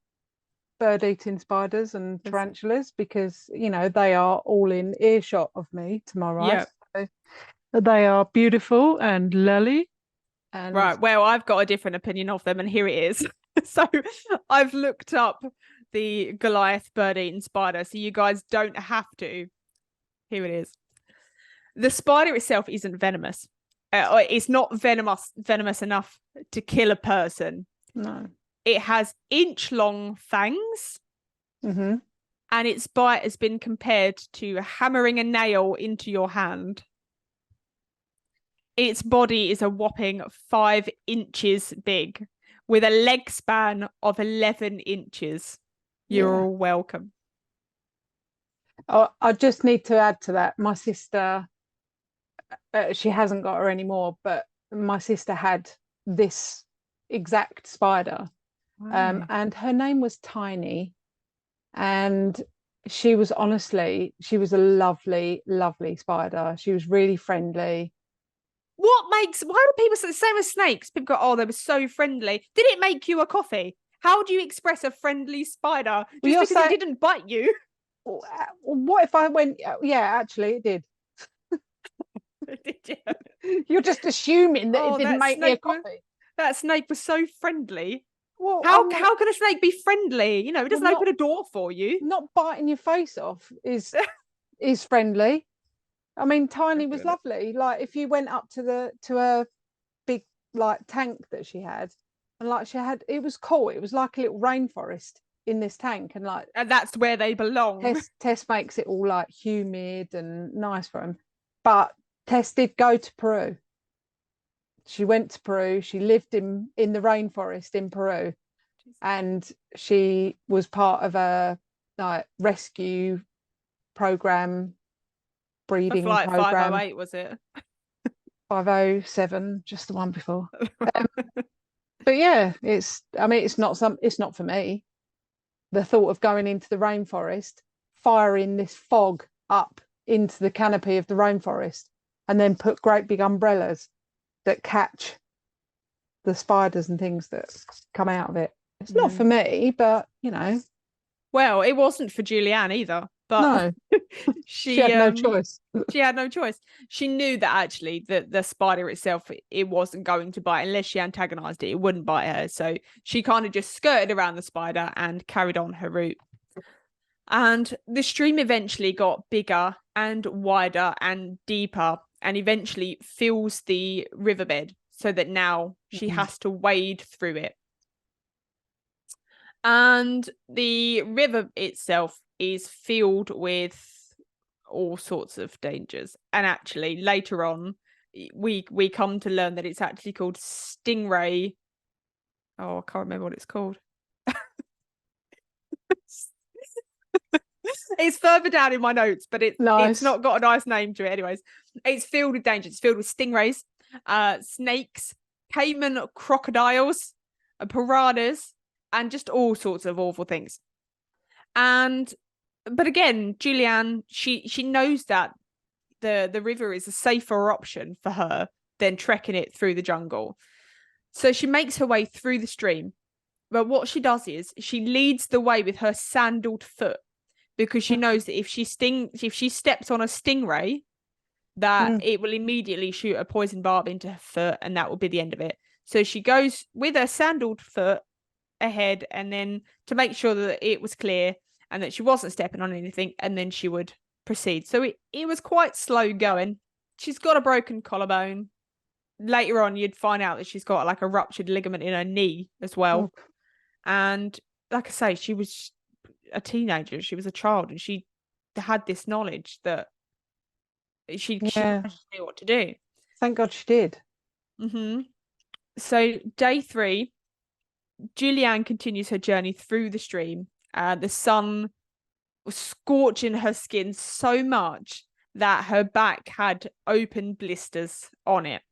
bird-eating spiders and tarantulas because, you know, they are all in earshot of me to my right. Yeah. So they are beautiful and lily. And right. Well, I've got a different opinion of them, and here it is. So I've looked up the Goliath bird-eating spider, so you guys don't have to. Here it is. The spider itself isn't venomous. It's not venomous enough to kill a person. No. It has inch-long fangs, and its bite has been compared to hammering a nail into your hand. Its body is a whopping 5 inches big, with a leg span of 11 inches. You're welcome. I just need to add to that. My sister, she hasn't got her anymore, but my sister had this exact spider. And her name was Tiny. And she was a lovely, lovely spider. She was really friendly. Why do people say the same as snakes? People go, oh, they were so friendly. Did it make you a coffee? How do you express a friendly spider? Just because it didn't bite you? What if I went, yeah, actually it did. Did you? You're just assuming that it didn't make me a coffee. That snake was so friendly. Well, how can a snake be friendly? You know, it doesn't open a door for you. Not biting your face off is friendly. I mean, Tiny was lovely. Like if you went up to a big like tank that she had, and like it was cool. It was like a little rainforest in this tank, and that's where they belong. Tess makes it all like humid and nice for them. But Tess did go to Peru. She went to Peru. She lived in the rainforest in Peru, and she was part of a like rescue program, breeding Flight program. 508 was it? 507, just the one before. But yeah, it's not for me. The thought of going into the rainforest, firing this fog up into the canopy of the rainforest, and then put great big umbrellas that catch the spiders and things that come out of it. It's not for me, but you know. Well, it wasn't for Julianne either. But no, she had no choice. She had no choice. She knew that actually the spider itself, it wasn't going to bite unless she antagonized it. It wouldn't bite her. So she kind of just skirted around the spider and carried on her route. And the stream eventually got bigger and wider and deeper, and eventually fills the riverbed so that now she has to wade through it. And the river itself is filled with all sorts of dangers. And actually, later on, we come to learn that it's actually called stingray. Oh, I can't remember what it's called. It's further down in my notes, but it's Nice. not got a nice name to it. Anyways, it's filled with danger. It's filled with stingrays, snakes, caiman crocodiles, piranhas, and just all sorts of awful things. But again, Julianne, she knows that the river is a safer option for her than trekking it through the jungle. So she makes her way through the stream. But what she does is she leads the way with her sandaled foot, because she knows that if she steps on a stingray, that it will immediately shoot a poison barb into her foot, and that will be the end of it. So she goes with her sandaled foot ahead, and then to make sure that it was clear and that she wasn't stepping on anything, and then she would proceed. So it was quite slow going. She's got a broken collarbone. Later on, you'd find out that she's got like a ruptured ligament in her knee as well. And like I say, she was a teenager. She was a child, and she had this knowledge that she knew what to do. Thank God she did. So day 3, Julianne continues her journey through the stream. The sun was scorching her skin so much that her back had open blisters on it.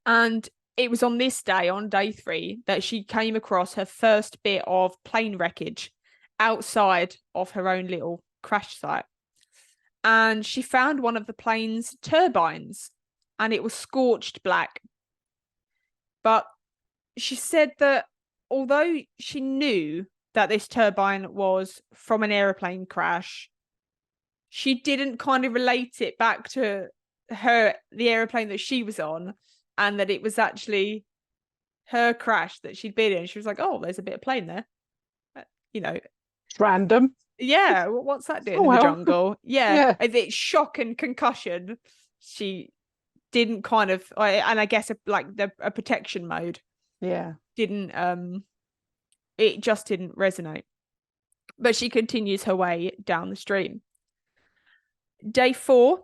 And it was on this day, on day 3, that she came across her first bit of plane wreckage outside of her own little crash site. And she found one of the plane's turbines, and it was scorched black. But she said that although she knew that this turbine was from an aeroplane crash, she didn't kind of relate it back to the aeroplane that she was on, and that it was actually her crash that she'd been in. She was like, oh, there's a bit of plane there. It's random. Yeah, what's that doing in the jungle? Yeah. It's shock and concussion. She didn't kind of, and I guess a protection mode. Yeah. It just didn't resonate. But she continues her way down the stream. Day 4,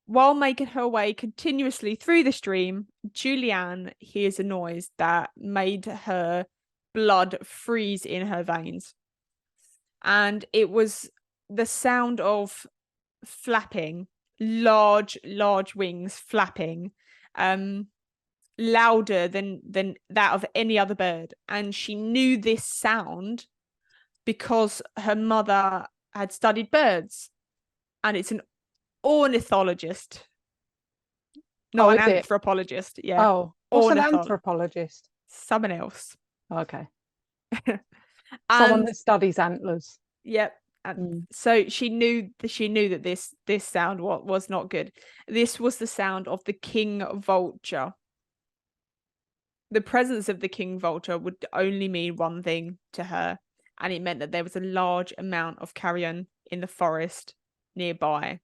while making her way continuously through the stream, Julianne hears a noise that made her blood freeze in her veins. And it was the sound of flapping, large wings flapping, louder than that of any other bird. And she knew this sound because her mother had studied birds, and it's an ornithologist, not an anthropologist. Yeah. Oh, what's an anthropologist? Someone else. Okay. Someone that studies antlers. Yep. So she knew that this sound was not good. This was the sound of the king vulture. The presence of the king vulture would only mean one thing to her, and it meant that there was a large amount of carrion in the forest nearby.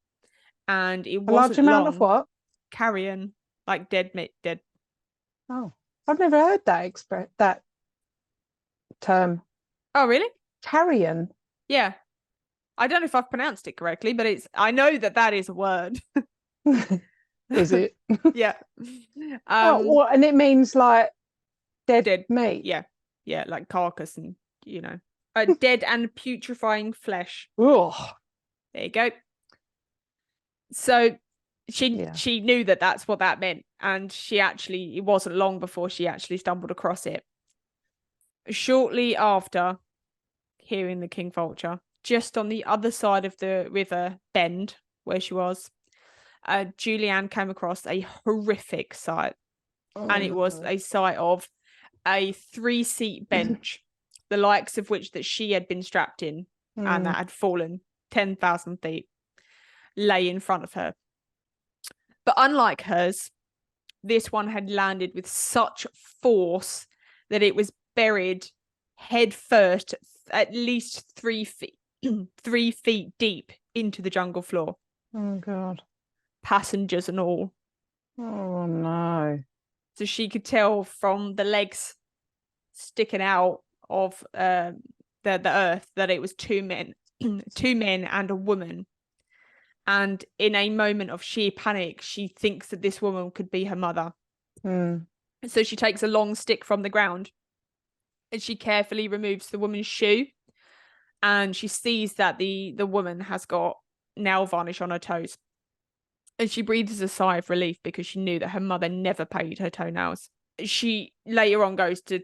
And it wasn't a large amount of what? Carrion, like dead meat, dead. Oh, I've never heard that term. Oh, really? Carrion. Yeah. I don't know if I've pronounced it correctly, but I know that is a word. Is it? Yeah. And it means like dead meat. Yeah, like carcass and dead and putrefying flesh. Ugh. There you go. So she knew that that's what that meant, and it wasn't long before she actually stumbled across it. Shortly after hearing the king vulture, just on the other side of the river bend where she was, Julianne came across a horrific sight. And it was a sight of a 3-seat bench, the likes of which that she had been strapped in and that had fallen 10,000 feet, lay in front of her. But unlike hers, this one had landed with such force that it was buried head first, at least 3 feet, 3 feet deep into the jungle floor. Oh God. Passengers and all. Oh no. So she could tell from the legs sticking out of the earth that it was 2 men, 2 men and a woman. And in a moment of sheer panic, she thinks that this woman could be her mother. So she takes a long stick from the ground and she carefully removes the woman's shoe. And she sees that the woman has got nail varnish on her toes. And she breathes a sigh of relief because she knew that her mother never painted her toenails. She later on goes to,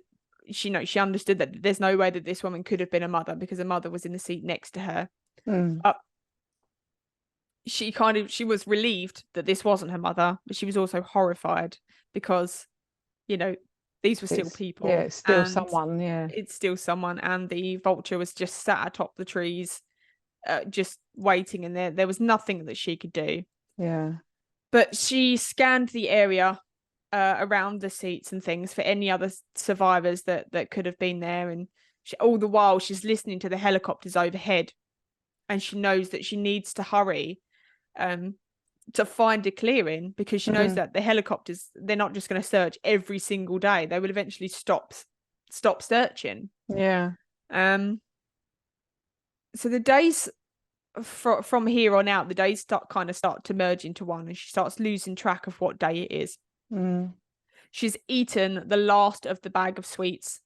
she understood that there's no way that this woman could have been a mother because her mother was in the seat next to her. She was relieved that this wasn't her mother, but she was also horrified because, these were still people. Yeah, it's still someone. Yeah, it's still someone. And the vulture was just sat atop the trees, just waiting. And there was nothing that she could do. Yeah. But she scanned the area around the seats and things for any other survivors that could have been there. And all the while, she's listening to the helicopters overhead. And she knows that she needs to hurry to find a clearing because she knows that the helicopters, they're not just going to search every single day. They will eventually stop searching. Yeah. So the days from here on out, the days start to merge into one, and she starts losing track of what day it is. She's eaten the last of the bag of sweets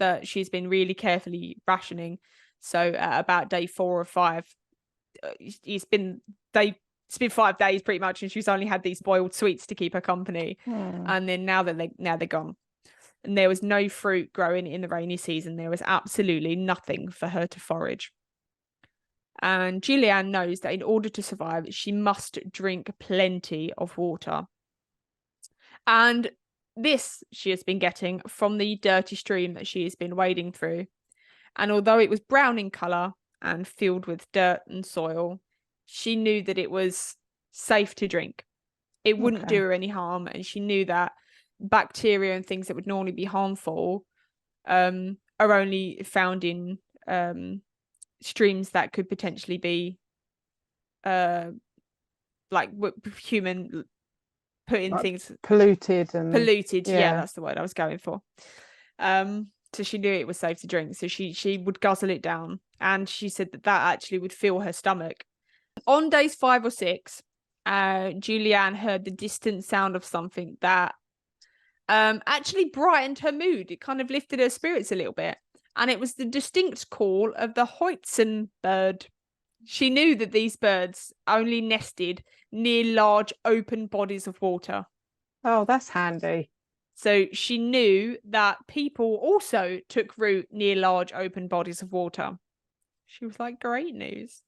that she's been really carefully rationing. So at about day 4 or 5, it's been 5 days pretty much, and she's only had these boiled sweets to keep her company. And then now they're gone. And there was no fruit growing in the rainy season. There was absolutely nothing for her to forage. And Julianne knows that in order to survive, she must drink plenty of water. And this she has been getting from the dirty stream that she has been wading through. And although it was brown in colour and filled with dirt and soil, she knew that it was safe to drink. It wouldn't do her any harm. And she knew that bacteria and things that would normally be harmful are only found in streams that could potentially be like human putting like things polluted. Yeah, that's the word I was going for. So she knew it was safe to drink, so she would guzzle it down. And she said that actually would fill her stomach. On days 5 or 6, Julianne heard the distant sound of something that actually brightened her mood. It kind of lifted her spirits a little bit. And it was the distinct call of the hoitzin bird. She knew that these birds only nested near large open bodies of water. Oh, that's handy. So she knew that people also took root near large open bodies of water. She was like, great news.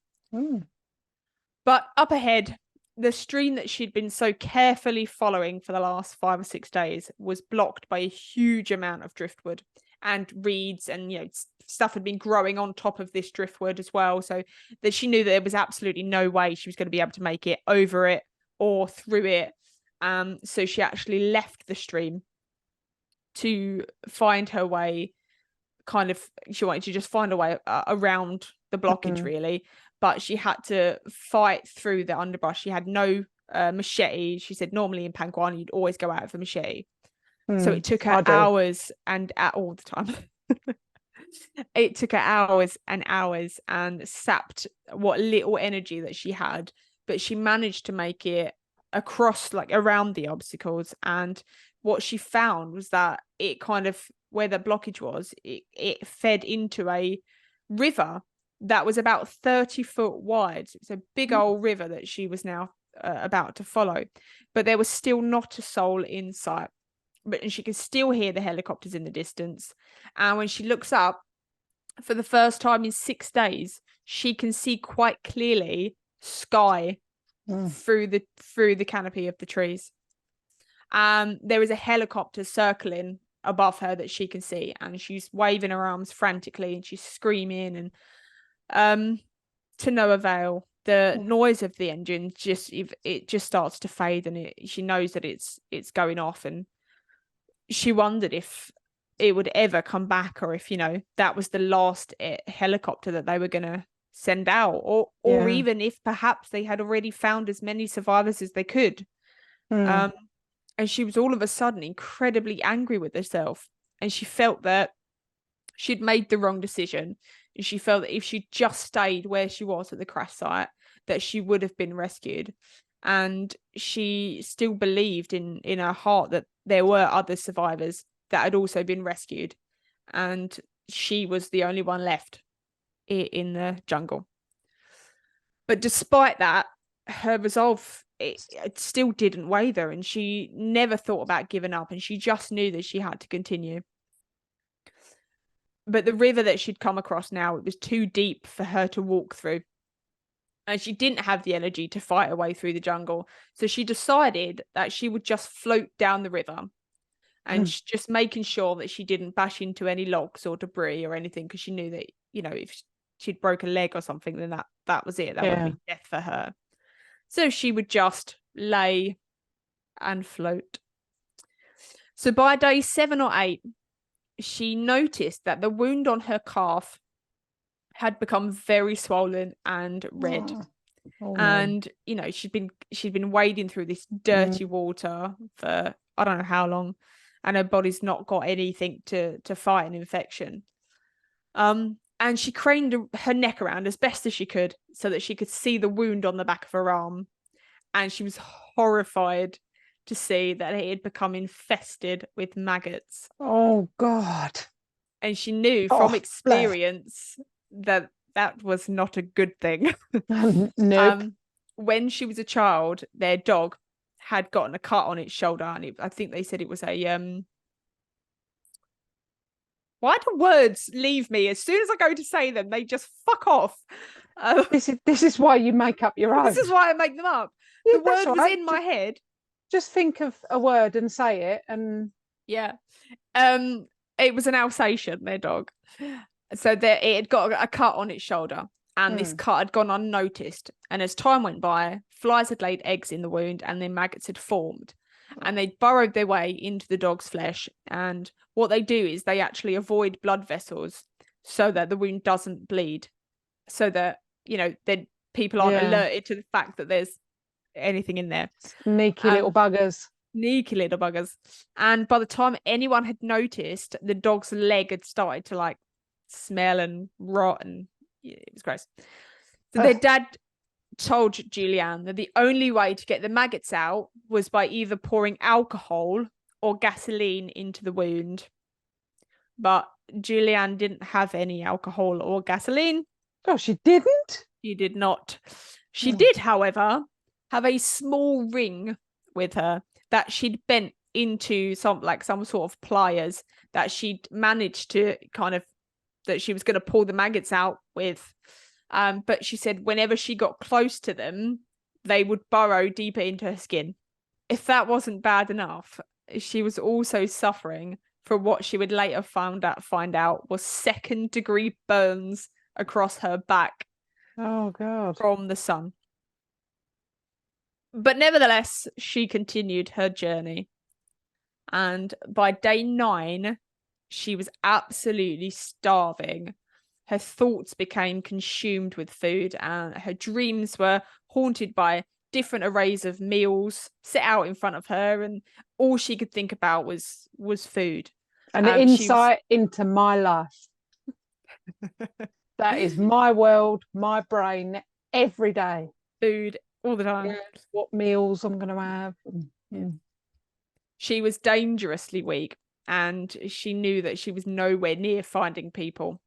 But up ahead, the stream that she'd been so carefully following for the last 5 or 6 days was blocked by a huge amount of driftwood and reeds, and stuff had been growing on top of this driftwood as well, so that she knew that there was absolutely no way she was going to be able to make it over it or through it. So she actually left the stream to find her way. She wanted to just find a way around the blockage, really, but she had to fight through the underbrush. She had no machete. She said normally in Panguana you'd always go out with a machete. So it took her hours and all the time. It took her hours and hours and sapped what little energy that she had, but she managed to make it across, like around the obstacles. And what she found was that it kind of, where the blockage was, it fed into a river that was about 30 foot wide. It's a big old river that she was now about to follow, but there was still not a soul in sight. But she could still hear the helicopters in the distance. And when she looks up for the first time in 6 days, she can see quite clearly sky through the canopy of the trees. There is a helicopter circling above her that she can see, and she's waving her arms frantically and she's screaming, and to no avail. The noise of the engine just starts to fade, and she knows that it's going off. And she wondered if it would ever come back, or if that was the last helicopter that they were going to send out, or even if perhaps they had already found as many survivors as they could. And she was all of a sudden incredibly angry with herself, and she felt that she'd made the wrong decision. And she felt that if she just stayed where she was at the crash site, that she would have been rescued. And she still believed in her heart that there were other survivors that had also been rescued. And she was the only one left in the jungle. But despite that, her resolve, it still didn't waver, and she never thought about giving up, and she just knew that she had to continue. But the river that she'd come across now, it was too deep for her to walk through. And she didn't have the energy to fight her way through the jungle. So she decided that she would just float down the river and just making sure that she didn't bash into any logs or debris or anything, because she knew that, you know, if she'd broke a leg or something, then that was it. That would be death for her. So she would just lay and float. So by day 7 or 8, she noticed that the wound on her calf had become very swollen and red. And no. You know, she'd been wading through this dirty water for I don't know how long, and her body's not got anything to fight an infection. And she craned her neck around as best as she could so that she could see the wound on the back of her arm, and she was horrified to see that it had become infested with maggots. Oh God. And she knew from experience that was not a good thing. Nope. When she was a child, their dog had gotten a cut on its shoulder, and I think they said it was a why do words leave me? As soon as I go to say them, they just fuck off. This is why you make up your own. This is why I make them up. Yeah, the word was in my head. Just think of a word and say it, and yeah. It was an Alsatian, their dog. So it had got a cut on its shoulder, and this cut had gone unnoticed. And as time went by, flies had laid eggs in the wound, and then maggots had formed, and they burrowed their way into the dog's flesh. And what they do is they actually avoid blood vessels so that the wound doesn't bleed, so that, you know, that people aren't alerted to the fact that there's anything in there. Sneaky little buggers. Sneaky little buggers. And by the time anyone had noticed, the dog's leg had started to like smell and rot, and it was gross. So their dad told Julianne that the only way to get the maggots out was by either pouring alcohol or gasoline into the wound. But Julianne didn't have any alcohol or gasoline. Oh, she didn't? She did not. She did, however, have a small ring with her that she'd bent into some sort of pliers that she'd managed to that she was going to pull the maggots out with. But she said whenever she got close to them, they would burrow deeper into her skin. If that wasn't bad enough, she was also suffering from what she would later find out was 2nd-degree burns across her back. Oh God. From the sun. But nevertheless, she continued her journey. And by day 9, she was absolutely starving. Her thoughts became consumed with food, and her dreams were haunted by different arrays of meals set out in front of her, and all she could think about was food. An insight into my life. That is my world, my brain, every day. Food all the time. Yeah, what meals I'm going to have. Yeah. She was dangerously weak, and she knew that she was nowhere near finding people.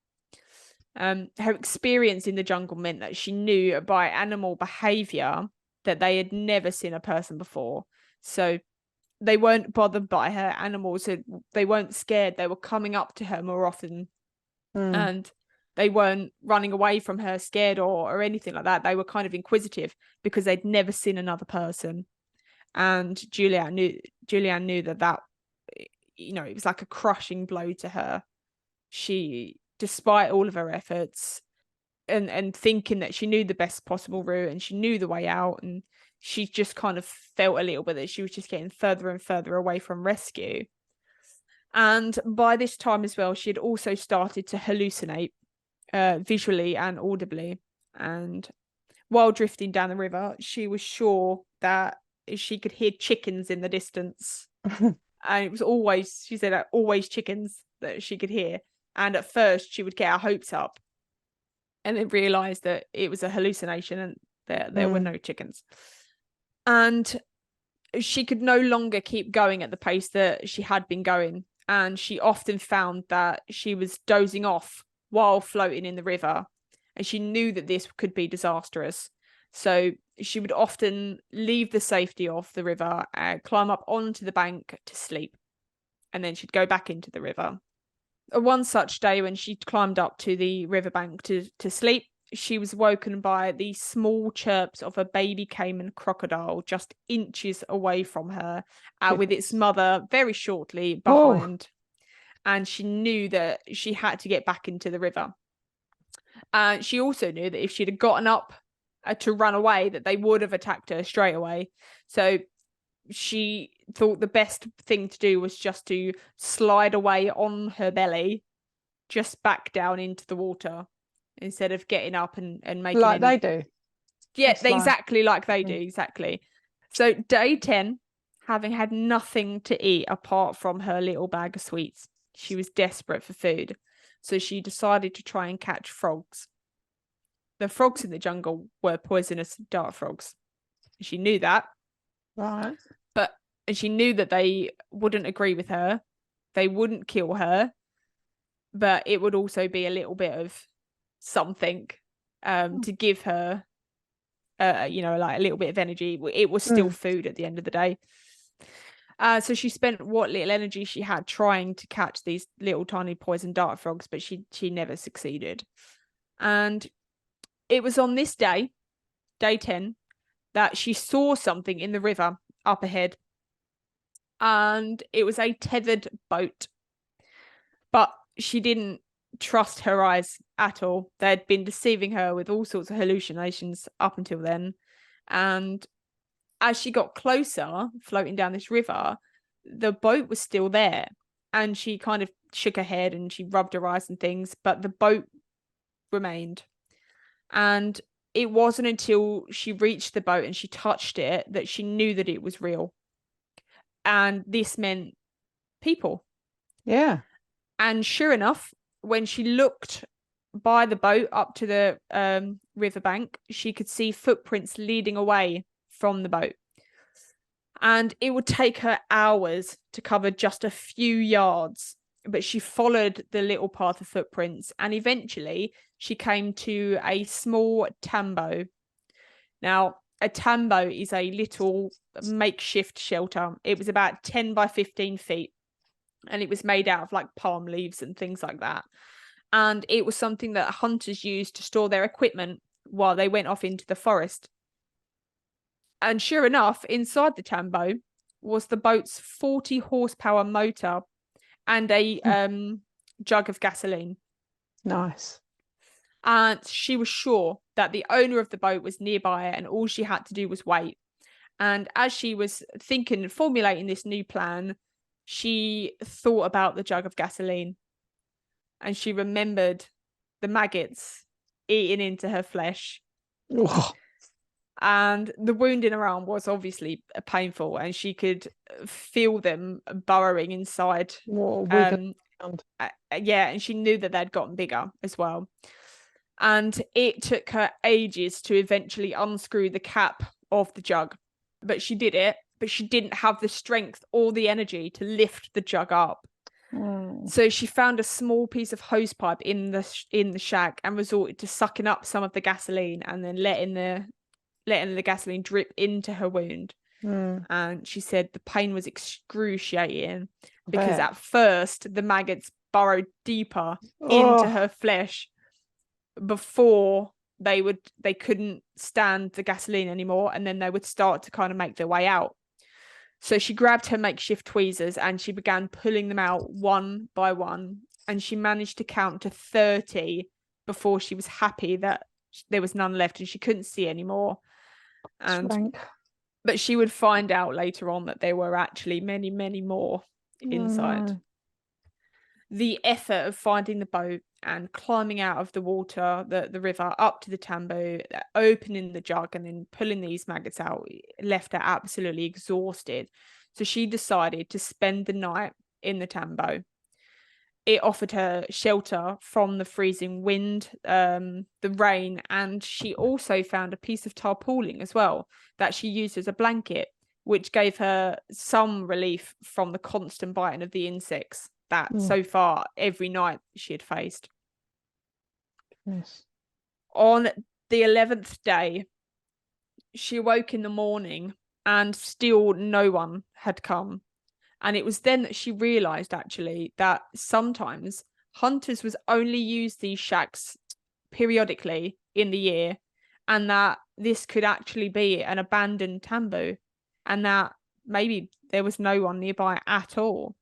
Her experience in the jungle meant that she knew by animal behavior that they had never seen a person before. So they weren't bothered by her animals. They weren't scared. They were coming up to her more often. And they weren't running away from her scared or anything like that. They were kind of inquisitive because they'd never seen another person. And Julianne knew that, you know, it was like a crushing blow to her. She, despite all of her efforts and thinking that she knew the best possible route and she knew the way out, and she just kind of felt a little bit that she was just getting further and further away from rescue. And by this time as well, she had also started to hallucinate visually and audibly. And while drifting down the river, she was sure that she could hear chickens in the distance. And it was always, she said, always chickens that she could hear. And at first she would get her hopes up and then realised that it was a hallucination. And There were no chickens. And she could no longer keep going at the pace that she had been going. And she often found that she was dozing off while floating in the river. And she knew that this could be disastrous. So she would often leave the safety of the river and climb up onto the bank to sleep. And then she'd go back into the river. One such day when she climbed up to the riverbank to sleep, she was woken by the small chirps of a baby caiman crocodile just inches away from her, with its mother very shortly behind. And she knew that she had to get back into the river. She also knew that if she'd have gotten up to run away, that they would have attacked her straight away. So she thought the best thing to do was just to slide away on her belly, just back down into the water, instead of getting up and making like they do. Yeah, exactly like they do, exactly. So day 10, having had nothing to eat apart from her little bag of sweets, she was desperate for food. So she decided to try and catch frogs. The frogs in the jungle were poisonous dart frogs. She knew that. Right. And she knew that they wouldn't agree with her. They wouldn't kill her. But it would also be a little bit of something to give her, like a little bit of energy. It was still food at the end of the day. So she spent what little energy she had trying to catch these little tiny poison dart frogs, but she never succeeded. And it was on this day, day 10, that she saw something in the river up ahead. And it was a tethered boat. But she didn't trust her eyes at all. They'd been deceiving her with all sorts of hallucinations up until then. And as she got closer, floating down this river, the boat was still there. And she kind of shook her head and she rubbed her eyes and things, but the boat remained. And it wasn't until she reached the boat and she touched it that she knew that it was real. And this meant people. Yeah. And sure enough, when she looked by the boat up to the riverbank, she could see footprints leading away from the boat. And it would take her hours to cover just a few yards, but she followed the little path of footprints, and eventually she came to a small tambo. Now, a tambo is a little makeshift shelter. It was about 10 by 15 feet, and it was made out of like palm leaves and things like that. And it was something that hunters used to store their equipment while they went off into the forest. And sure enough, inside the tambo was the boat's 40 horsepower motor and a jug of gasoline. Nice. And she was sure that the owner of the boat was nearby, and all she had to do was wait. And as she was thinking and formulating this new plan, she thought about the jug of gasoline, and she remembered the maggots eating into her flesh. Oh. And the wound in her arm was obviously painful, and she could feel them burrowing inside. Yeah, and she knew that they'd gotten bigger as well. And it took her ages to eventually unscrew the cap of the jug. But she did it, but she didn't have the strength or the energy to lift the jug up. So she found a small piece of hose pipe in the shack and resorted to sucking up some of the gasoline and then letting the gasoline drip into her wound. And she said the pain was excruciating because at first the maggots burrowed deeper into her flesh before they couldn't stand the gasoline anymore, and then they would start to kind of make their way out. So she grabbed her makeshift tweezers and she began pulling them out one by one, and she managed to count to 30 before she was happy that there was none left and she couldn't see anymore. But she would find out later on that there were actually many, many more inside. The effort of finding the boat and climbing out of the water, the river, up to the tambo, opening the jug and then pulling these maggots out, left her absolutely exhausted. So she decided to spend the night in the tambo. it offered her shelter from the freezing wind, the rain, and she also found a piece of tarpaulin as well that she used as a blanket, which gave her some relief from the constant biting of the insects that so far every night she had faced. Yes. On the 11th day, she awoke in the morning and still no one had come. And it was then that she realized actually that sometimes hunters was only use these shacks periodically in the year, and that this could actually be an abandoned tambu, and that maybe there was no one nearby at all.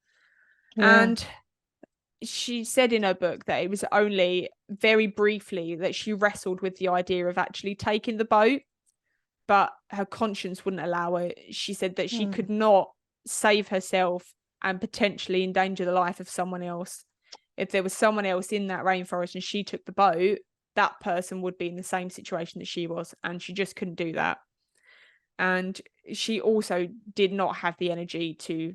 Yeah. And she said in her book that it was only very briefly that she wrestled with the idea of actually taking the boat, but her conscience wouldn't allow her. She said that she could not save herself and potentially endanger the life of someone else. If there was someone else in that rainforest and she took the boat, that person would be in the same situation that she was, and she just couldn't do that. And she also did not have the energy to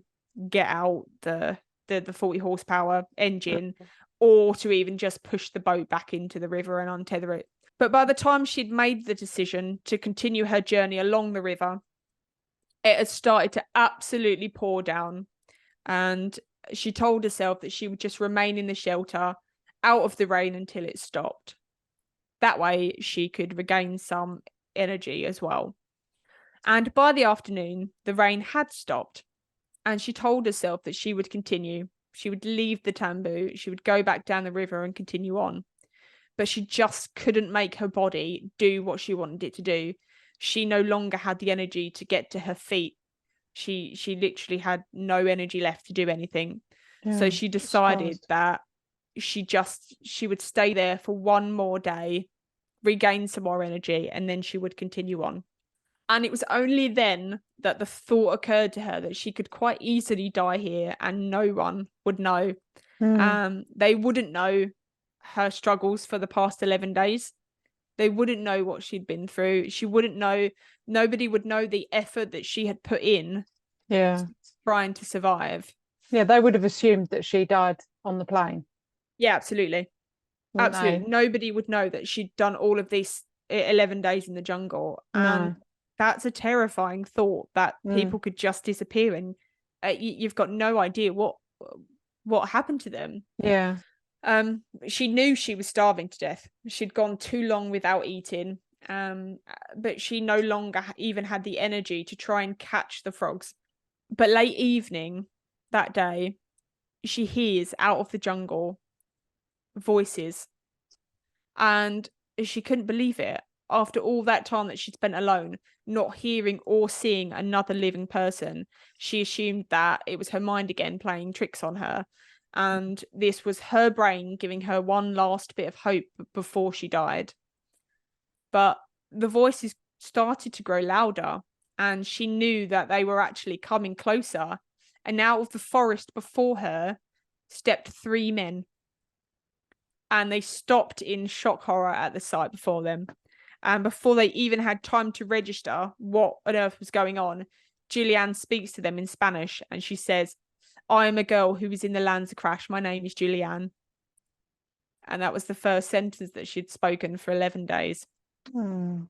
get out the 40 horsepower engine, or to even just push the boat back into the river and untether it. But by the time she'd made the decision to continue her journey along the river, it had started to absolutely pour down. And she told herself that she would just remain in the shelter out of the rain until it stopped. That way she could regain some energy as well. And by the afternoon, the rain had stopped. And she told herself that she would continue. She would leave the tambu. She would go back down the river and continue on. But she just couldn't make her body do what she wanted it to do. She no longer had the energy to get to her feet. She literally had no energy left to do anything. Yeah, so she decided that she would stay there for one more day, regain some more energy, and then she would continue on. And it was only then that the thought occurred to her that she could quite easily die here and no one would know. They wouldn't know her struggles for the past 11 days. They wouldn't know what she'd been through. She wouldn't know. Nobody would know the effort that she had put in trying to survive. Yeah, they would have assumed that she died on the plane. Yeah, absolutely. Absolutely. Nobody would know that she'd done all of these 11 days in the jungle. And that's a terrifying thought, that people could just disappear and you've got no idea what happened to them. Yeah. She knew she was starving to death. She'd gone too long without eating, but she no longer even had the energy to try and catch the frogs. But late evening that day, she hears out of the jungle voices, and she couldn't believe it. After all that time that she'd spent alone, not hearing or seeing another living person, she assumed that it was her mind again playing tricks on her. And this was her brain giving her one last bit of hope before she died. But the voices started to grow louder, and she knew that they were actually coming closer. And out of the forest before her stepped 3 men. And they stopped in shock horror at the sight before them. And before they even had time to register what on earth was going on, Julianne speaks to them in Spanish, and she says, "I am a girl who was in the Lanza crash. My name is Julianne." And that was the first sentence that she'd spoken for 11 days. And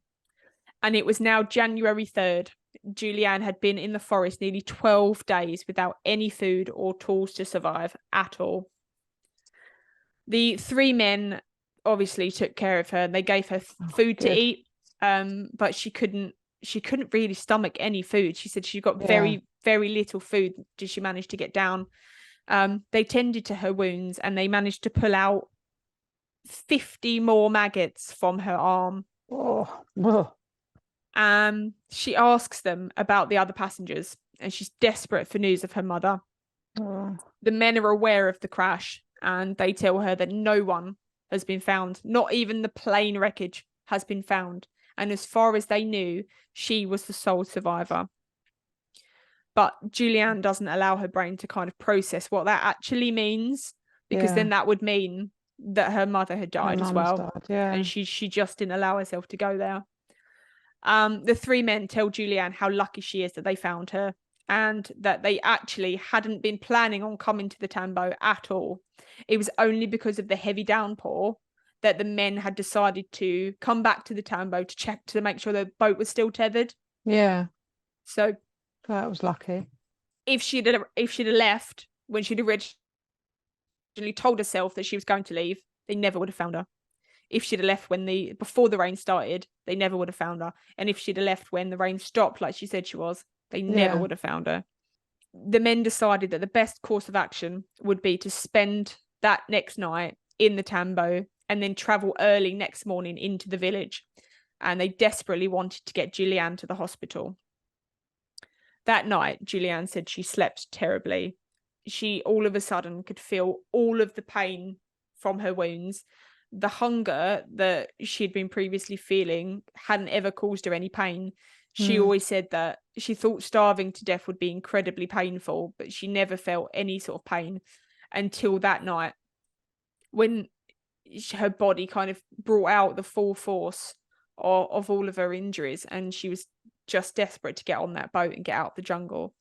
it was now January 3rd. Julianne had been in the forest nearly 12 days without any food or tools to survive at all. The 3 men obviously took care of her, and they gave her food to eat, but she couldn't really stomach any food. She said she got very, very little food did she manage to get down. They tended to her wounds, and they managed to pull out 50 more maggots from her arm. She asks them about the other passengers, and she's desperate for news of her mother. The men are aware of the crash, and they tell her that no one has been found. Not even the plane wreckage has been found. And as far as they knew, she was the sole survivor. But Julianne doesn't allow her brain to kind of process what that actually means, because then that would mean that her mother had died as well. And she just didn't allow herself to go there. The 3 men tell Julianne how lucky she is that they found her. and that they actually hadn't been planning on coming to the Tambo at all. It was only because of the heavy downpour that the men had decided to come back to the Tambo to check to make sure the boat was still tethered. Yeah. So That was lucky. if she'd have left when she'd originally told herself that she was going to leave, they never would have found her. If she'd have left before the rain started, they never would have found her. And if she'd have left when the rain stopped, like she said she was, they never would have found her. The men decided that the best course of action would be to spend that next night in the Tambo and then travel early next morning into the village. And they desperately wanted to get Julianne to the hospital. That night, Julianne said she slept terribly. She all of a sudden could feel all of the pain from her wounds. The hunger that she'd been previously feeling hadn't ever caused her any pain. She always said that she thought starving to death would be incredibly painful, but she never felt any sort of pain until that night when her body kind of brought out the full force of all of her injuries, and she was just desperate to get on that boat and get out of the jungle.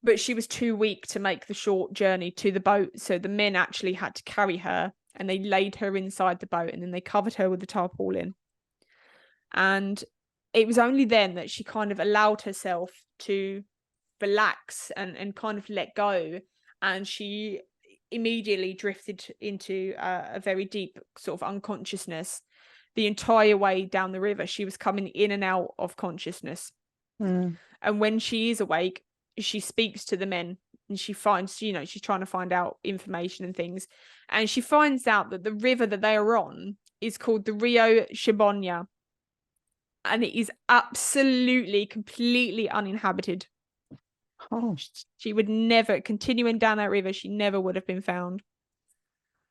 But she was too weak to make the short journey to the boat, so the men actually had to carry her, and they laid her inside the boat, and then they covered her with the tarpaulin. And it was only then that she kind of allowed herself to relax and kind of let go, and she immediately drifted into a very deep sort of unconsciousness. The entire way down the river, she was coming in and out of consciousness. And when she is awake, she speaks to the men, and she finds, she's trying to find out information and things. And she finds out that the river that they are on is called the Rio Shibonya. And it is absolutely, completely uninhabited. She would never, continuing down that river, she never would have been found.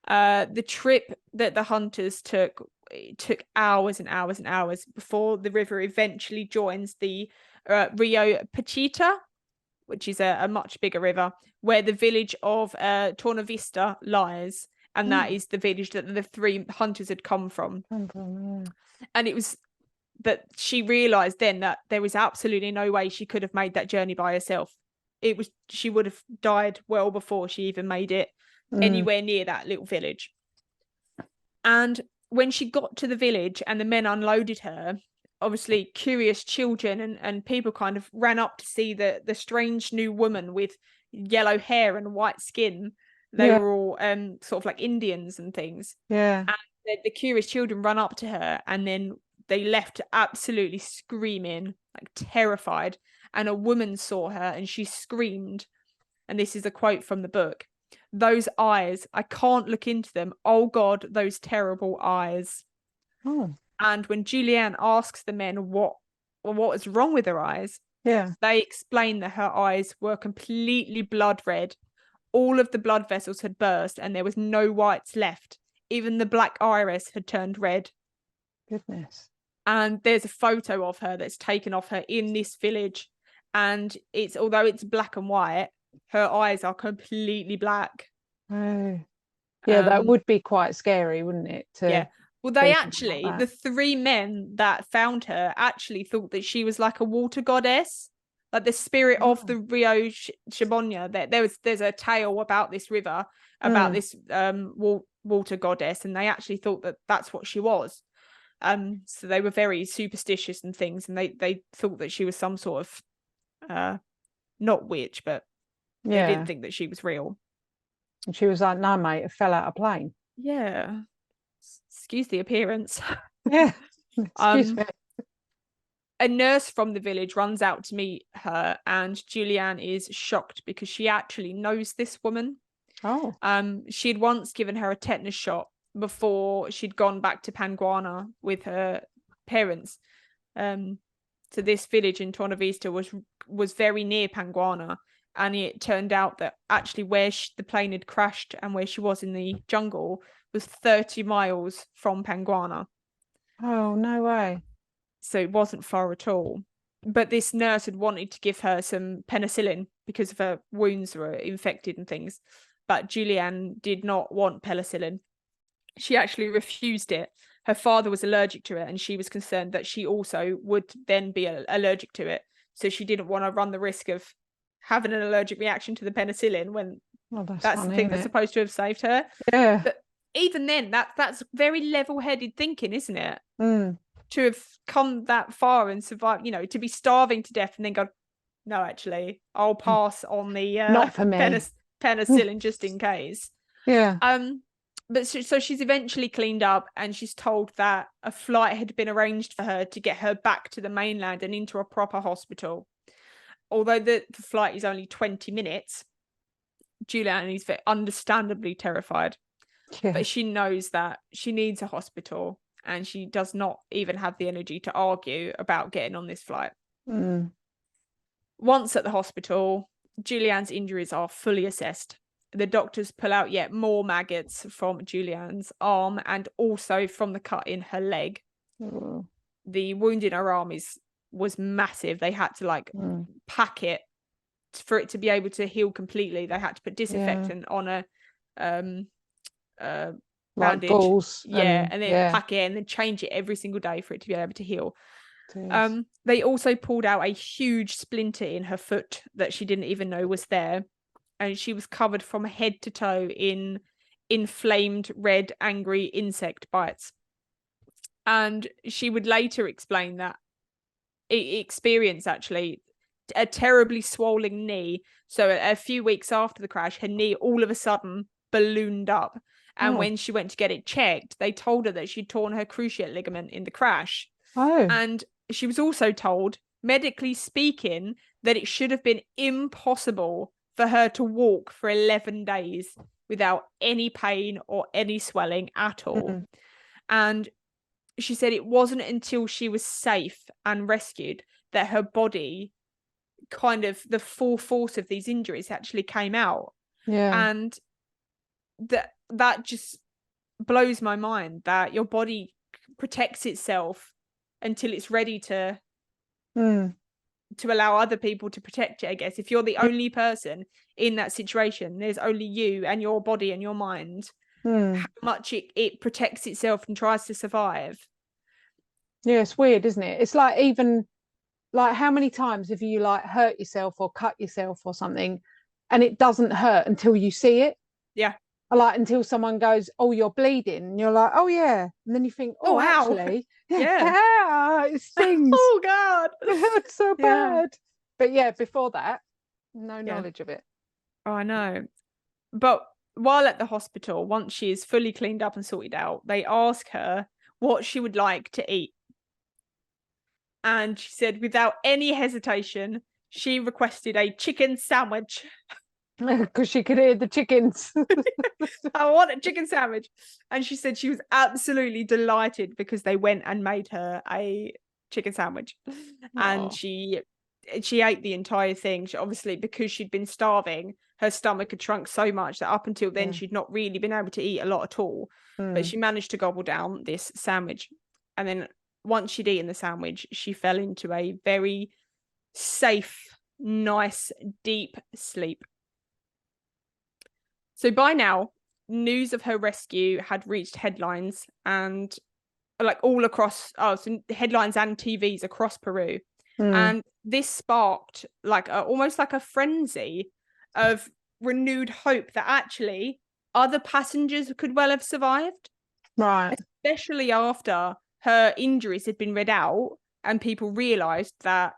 The trip that the hunters took, it took hours and hours and hours before the river eventually joins the Rio Pachita, which is a much bigger river, where the village of Torna Vista lies. And that is the village that the three hunters had come from. And it was that she realized then that there was absolutely no way she could have made that journey by herself. She would have died well before she even made it anywhere near that little village. And when she got to the village and the men unloaded her, obviously curious children and people kind of ran up to see the strange new woman with yellow hair and white skin. They were all sort of like Indians and things. And the curious children run up to her, and then they left absolutely screaming, like terrified. And a woman saw her and she screamed. And this is a quote from the book. "Those eyes, I can't look into them. Oh God, those terrible eyes." And when Julianne asks the men what is wrong with her eyes, they explain that her eyes were completely blood red. All of the blood vessels had burst and there was no whites left. Even the black iris had turned red. Goodness. And there's a photo of her that's taken of her in this village. And although it's black and white, her eyes are completely black. That would be quite scary, wouldn't it? Well, the three men that found her actually thought that she was like a water goddess, like the spirit of the Rio Shibonya. There's a tale about this river, about this water goddess, and they actually thought that that's what she was. So they were very superstitious and things, and they thought that she was some sort of not witch, but they didn't think that she was real. And she was like, "No, mate, I fell out of plane." Yeah. Excuse the appearance. Excuse me. A nurse from the village runs out to meet her, and Julianne is shocked because she actually knows this woman. She'd once given her a tetanus shot before she'd gone back to Panguana with her parents. So this village in Torna Vista was very near Panguana, and it turned out that actually where the plane had crashed and where she was in the jungle was 30 miles from Panguana. Oh, no way. So it wasn't far at all. But this nurse had wanted to give her some penicillin because of her wounds were infected and things. But Julianne did not want penicillin. She actually refused it. Her father was allergic to it, and she was concerned that she also would then be allergic to it. so she didn't want to run the risk of having an allergic reaction to the penicillin when that's funny, the thing that's supposed to have saved her. Yeah. But even then, that's very level-headed thinking, isn't it? Mm. To have come that far and survive, to be starving to death and then go, no, actually, I'll pass on the Not for me. penicillin just in case. Yeah. But so she's eventually cleaned up, and she's told that a flight had been arranged for her to get her back to the mainland and into a proper hospital. Although the flight is only 20 minutes, Julianne is understandably terrified. Yeah. But she knows that she needs a hospital, and she does not even have the energy to argue about getting on this flight. Mm. Once at the hospital, Julianne's injuries are fully assessed. The doctors pull out yet more maggots from Julianne's arm and also from the cut in her leg. Mm. The wound in her arm was massive. They had to pack it for it to be able to heal completely. They had to put disinfectant on a bandage. Like balls. And then pack it and then change it every single day for it to be able to heal. Jeez. They also pulled out a huge splinter in her foot that she didn't even know was there, and she was covered from head to toe in inflamed red angry insect bites. And she would later explain that it experienced actually a terribly swollen knee. So a few weeks after the crash, her knee all of a sudden ballooned up, and when she went to get it checked, they told her that she'd torn her cruciate ligament in the crash. And she was also told, medically speaking, that it should have been impossible for her to walk for 11 days without any pain or any swelling at all. And she said it wasn't until she was safe and rescued that her body, kind of the full force of these injuries actually came out. And that just blows my mind, that your body protects itself until it's ready to allow other people to protect it, I guess. If you're the only person in that situation, there's only you and your body and your mind, how much it protects itself and tries to survive. Yeah, it's weird, isn't it? It's like, even like, how many times have you like hurt yourself or cut yourself or something and it doesn't hurt until you see it? Yeah. Like, until someone goes, oh, you're bleeding, and you're like, oh yeah, and then you think, oh actually, it stings. Oh god, it's so bad. But yeah, before that, no knowledge of it. Oh, I know. But while at the hospital, once she is fully cleaned up and sorted out, they ask her what she would like to eat, and she said without any hesitation she requested a chicken sandwich. Because she could hear the chickens. I want a chicken sandwich. And she said she was absolutely delighted because they went and made her a chicken sandwich. And she ate the entire thing. She, obviously, because she'd been starving, her stomach had shrunk so much that up until then she'd not really been able to eat a lot at all. But she managed to gobble down this sandwich. And then once she'd eaten the sandwich, she fell into a very safe, nice, deep sleep. So by now, news of her rescue had reached headlines and like all across, so headlines and TVs across Peru. And this sparked like almost like a frenzy of renewed hope that actually other passengers could well have survived. Right. Especially after her injuries had been read out and people realised that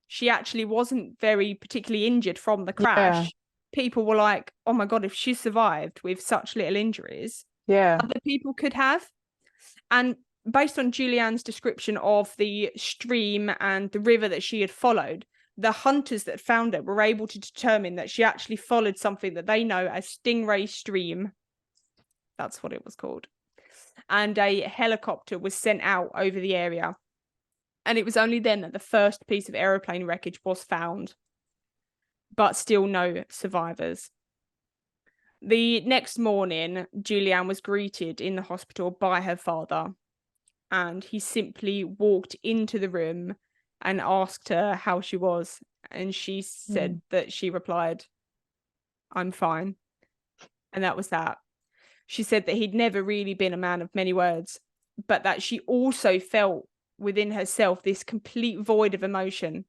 she actually wasn't very particularly injured from the crash. Yeah. People were like, oh my god, if she survived with such little injuries, other people could have. And based on Julianne's description of the stream and the river that she had followed, the hunters that found her were able to determine that she actually followed something that they know as Stingray Stream. That's what it was called. And a helicopter was sent out over the area. And it was only then that the first piece of aeroplane wreckage was found. But still no survivors. The next morning, Julianne was greeted in the hospital by her father, and he simply walked into the room and asked her how she was, and she said that she replied, "I'm fine." And that was that. She said that he'd never really been a man of many words, but that she also felt within herself this complete void of emotion.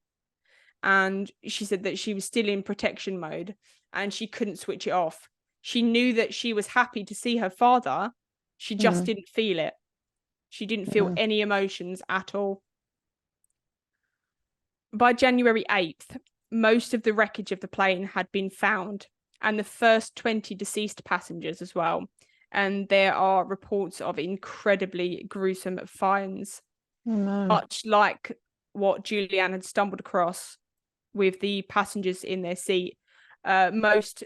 and she said that she was still in protection mode and she couldn't switch it off. She knew that she was happy to see her father. She just didn't feel it. She didn't feel any emotions at all. By January 8th, most of the wreckage of the plane had been found, and the first 20 deceased passengers as well. And there are reports of incredibly gruesome finds, much like what Julianne had stumbled across with the passengers in their seat. Most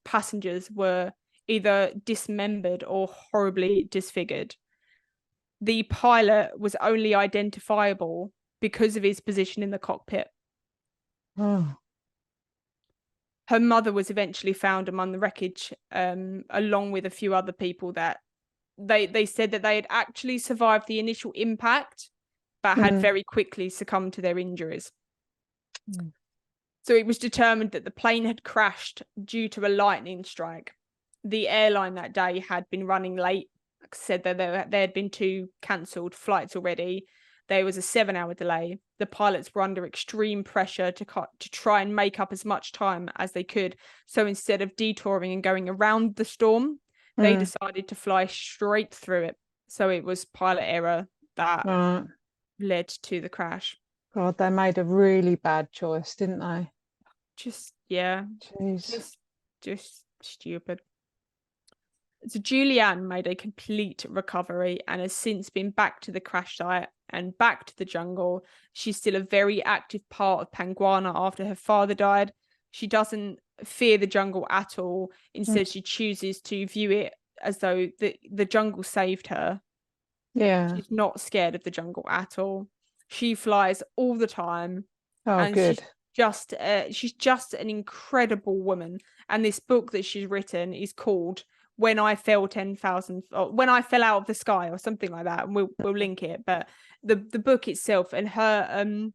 passengers were either dismembered or horribly disfigured. The pilot was only identifiable because of his position in the cockpit. Oh. Her mother was eventually found among the wreckage, along with a few other people that they said that they had actually survived the initial impact, but had very quickly succumbed to their injuries. So it was determined that the plane had crashed due to a lightning strike. The airline that day had been running late. Like I said, that there had been 2 cancelled flights already. There was a 7-hour delay. The pilots were under extreme pressure to try and make up as much time as they could. So instead of detouring and going around the storm, they decided to fly straight through it. So it was pilot error that led to the crash. God, they made a really bad choice, didn't they? Just, yeah. Jeez. Just stupid. So Julianne made a complete recovery and has since been back to the crash site and back to the jungle. She's still a very active part of Panguana after her father died. She doesn't fear the jungle at all. Instead, she chooses to view it as though the jungle saved her. Yeah. She's not scared of the jungle at all. She flies all the time. Oh, and good. She's just an incredible woman. And this book that she's written is called When I Fell 10,000, or When I Fell Out of the Sky, or something like that. And we'll link it. But the book itself and her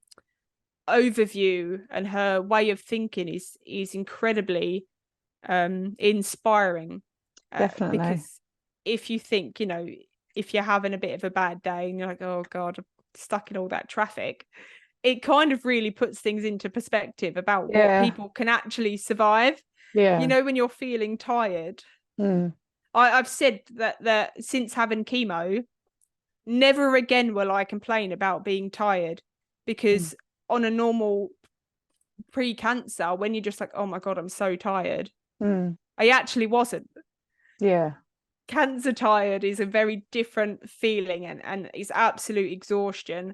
overview and her way of thinking is incredibly inspiring. Definitely. Because if you think, if you're having a bit of a bad day and you're like, oh God, I'm stuck in all that traffic, it kind of really puts things into perspective about what people can actually survive. Yeah. When you're feeling tired. I've said that since having chemo, never again will I complain about being tired, because on a normal pre-cancer, when you're just like, oh my God, I'm so tired, I actually wasn't. Yeah. Cancer tired is a very different feeling and is absolute exhaustion.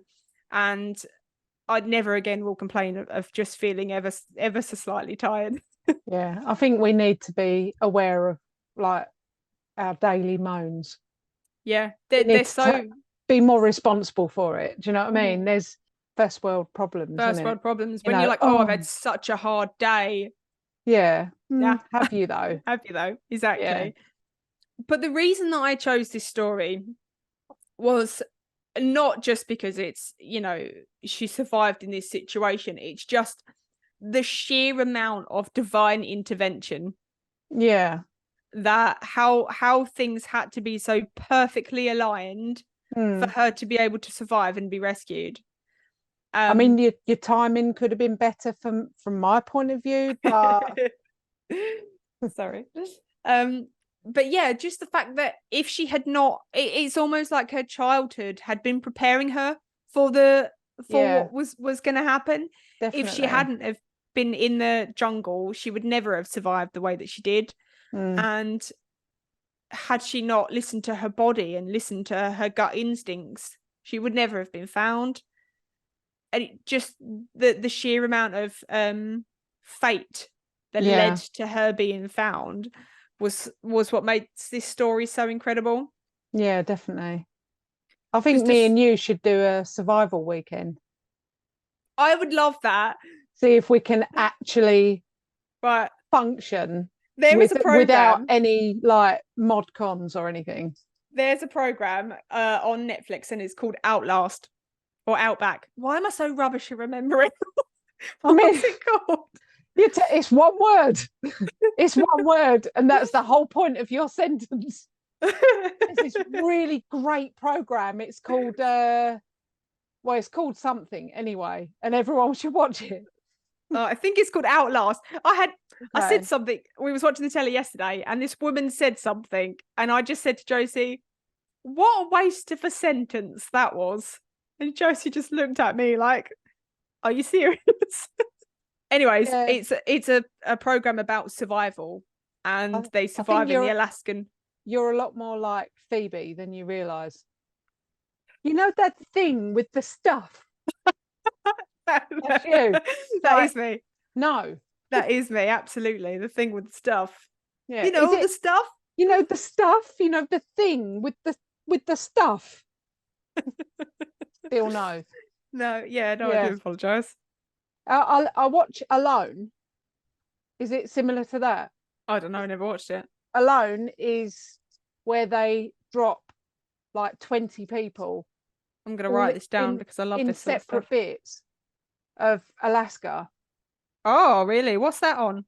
And I'd never again will complain of just feeling ever so slightly tired. Yeah. I think we need to be aware of like our daily moans. Yeah. They're so be more responsible for it. Do you know what I mean? There's first world problems. First world problems. When you're like, oh, I've had such a hard day. Yeah. Yeah. Have you though? Have you though? Exactly. Yeah. But the reason that I chose this story was not just because it's, she survived in this situation. It's just the sheer amount of divine intervention. Yeah. That how things had to be so perfectly aligned for her to be able to survive and be rescued. I mean, your timing could have been better from my point of view, but sorry. But yeah, just the fact that if she had not, it's almost like her childhood had been preparing her for what was going to happen. Definitely. If she hadn't have been in the jungle, she would never have survived the way that she did. And had she not listened to her body and listened to her gut instincts, she would never have been found. And it just the sheer amount of fate that led to her being found was what makes this story so incredible. Yeah, definitely. I think me and you should do a survival weekend. I would love that. See if we can actually function is a program without any like mod cons or anything. There's a program on Netflix and it's called Outlast or Outback. Why am I so rubbish at remembering? What's it called? It's one word. It's one word, and that's the whole point of your sentence. It's this really great program. It's called Well, it's called something anyway, and everyone should watch it. I think it's called Outlast. I said Okay. something. We was watching the telly yesterday, and this woman said something, and I just said to Josie, "What a waste of a sentence that was." And Josie just looked at me like, "Are you serious?" Anyways, Yeah. it's a program about survival, and they I think survive in the Alaskan. you're a lot more like Phoebe than you realise. You know that thing with the stuff? That's you. That is me. No. That is me, absolutely. The thing with the stuff. Yeah. You know, the stuff. You know the stuff, you know the thing with the stuff. Still no. No, yeah, no, Yeah. I do apologise. I watch Alone. Is it similar to that? I don't know, I never watched it. Alone is where they drop like 20 people I'm gonna write this down because I love in this sort of separate stuff. bits of Alaska. Oh, really? What's that on?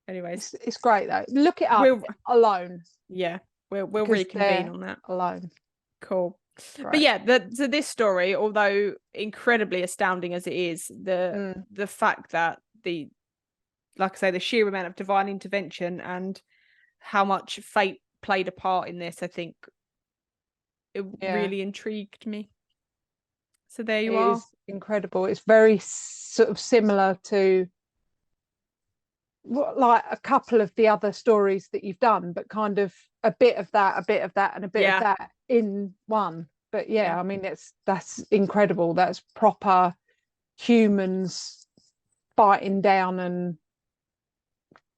Anyways, It's great though. Look it up. we'll Alone. yeah, we'll Because reconvene on that. Alone. Cool. But Great. yeah, so this story, although incredibly astounding as it is, the fact that like I say, the sheer amount of divine intervention and how much fate played a part in this, I think it really intrigued me. So there you are. It is incredible. It's very sort of similar to like a couple of the other stories that you've done, but kind of a bit of that, a bit of that, and a bit of that in one. But yeah, I mean, that's incredible. That's proper humans fighting down and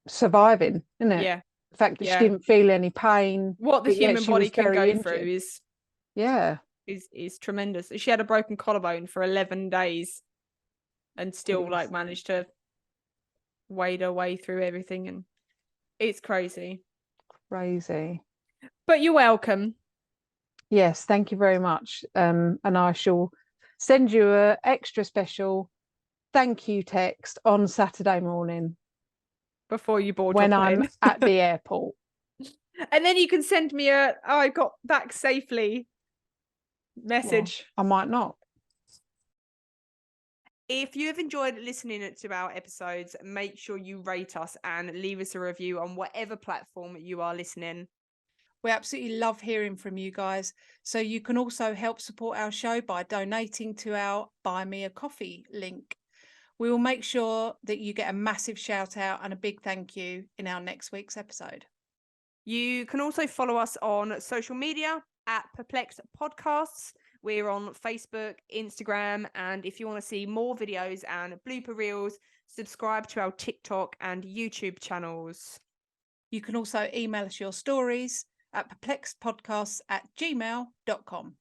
surviving, isn't it? Yeah. The fact that she didn't feel any pain. What the human body can go through is tremendous. She had a broken collarbone for 11 days and still like managed to wade her way through everything, and it's crazy. But you're welcome. Yes, thank you very much. And I shall send you an extra special thank you text on Saturday morning before you board when I'm at the airport. And then you can send me I got back safely message. Well, I might not. If you have enjoyed listening to our episodes, make sure you rate us and leave us a review on whatever platform you are listening. We absolutely love hearing from you guys. So you can also help support our show by donating to our Buy Me a Coffee link. We will make sure that you get a massive shout out and a big thank you in our next week's episode. You can also follow us on social media at Perplexed Podcasts. We're on Facebook, Instagram, and if you want to see more videos and blooper reels, subscribe to our TikTok and YouTube channels. You can also email us your stories at perplexedpodcasts@gmail.com.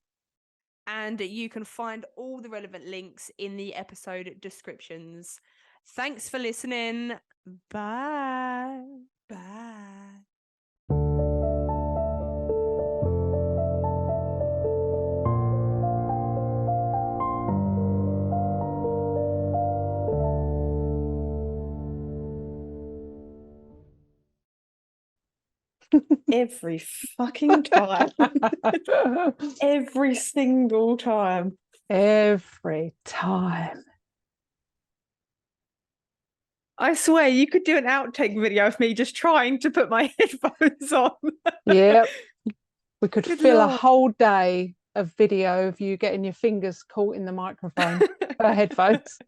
And you can find all the relevant links in the episode descriptions. Thanks for listening. Bye. Bye. Every fucking time. Every single time. Every time. I swear you could do an outtake video of me just trying to put my headphones on. Yep. We could fill a whole day of video of you getting your fingers caught in the microphone for headphones.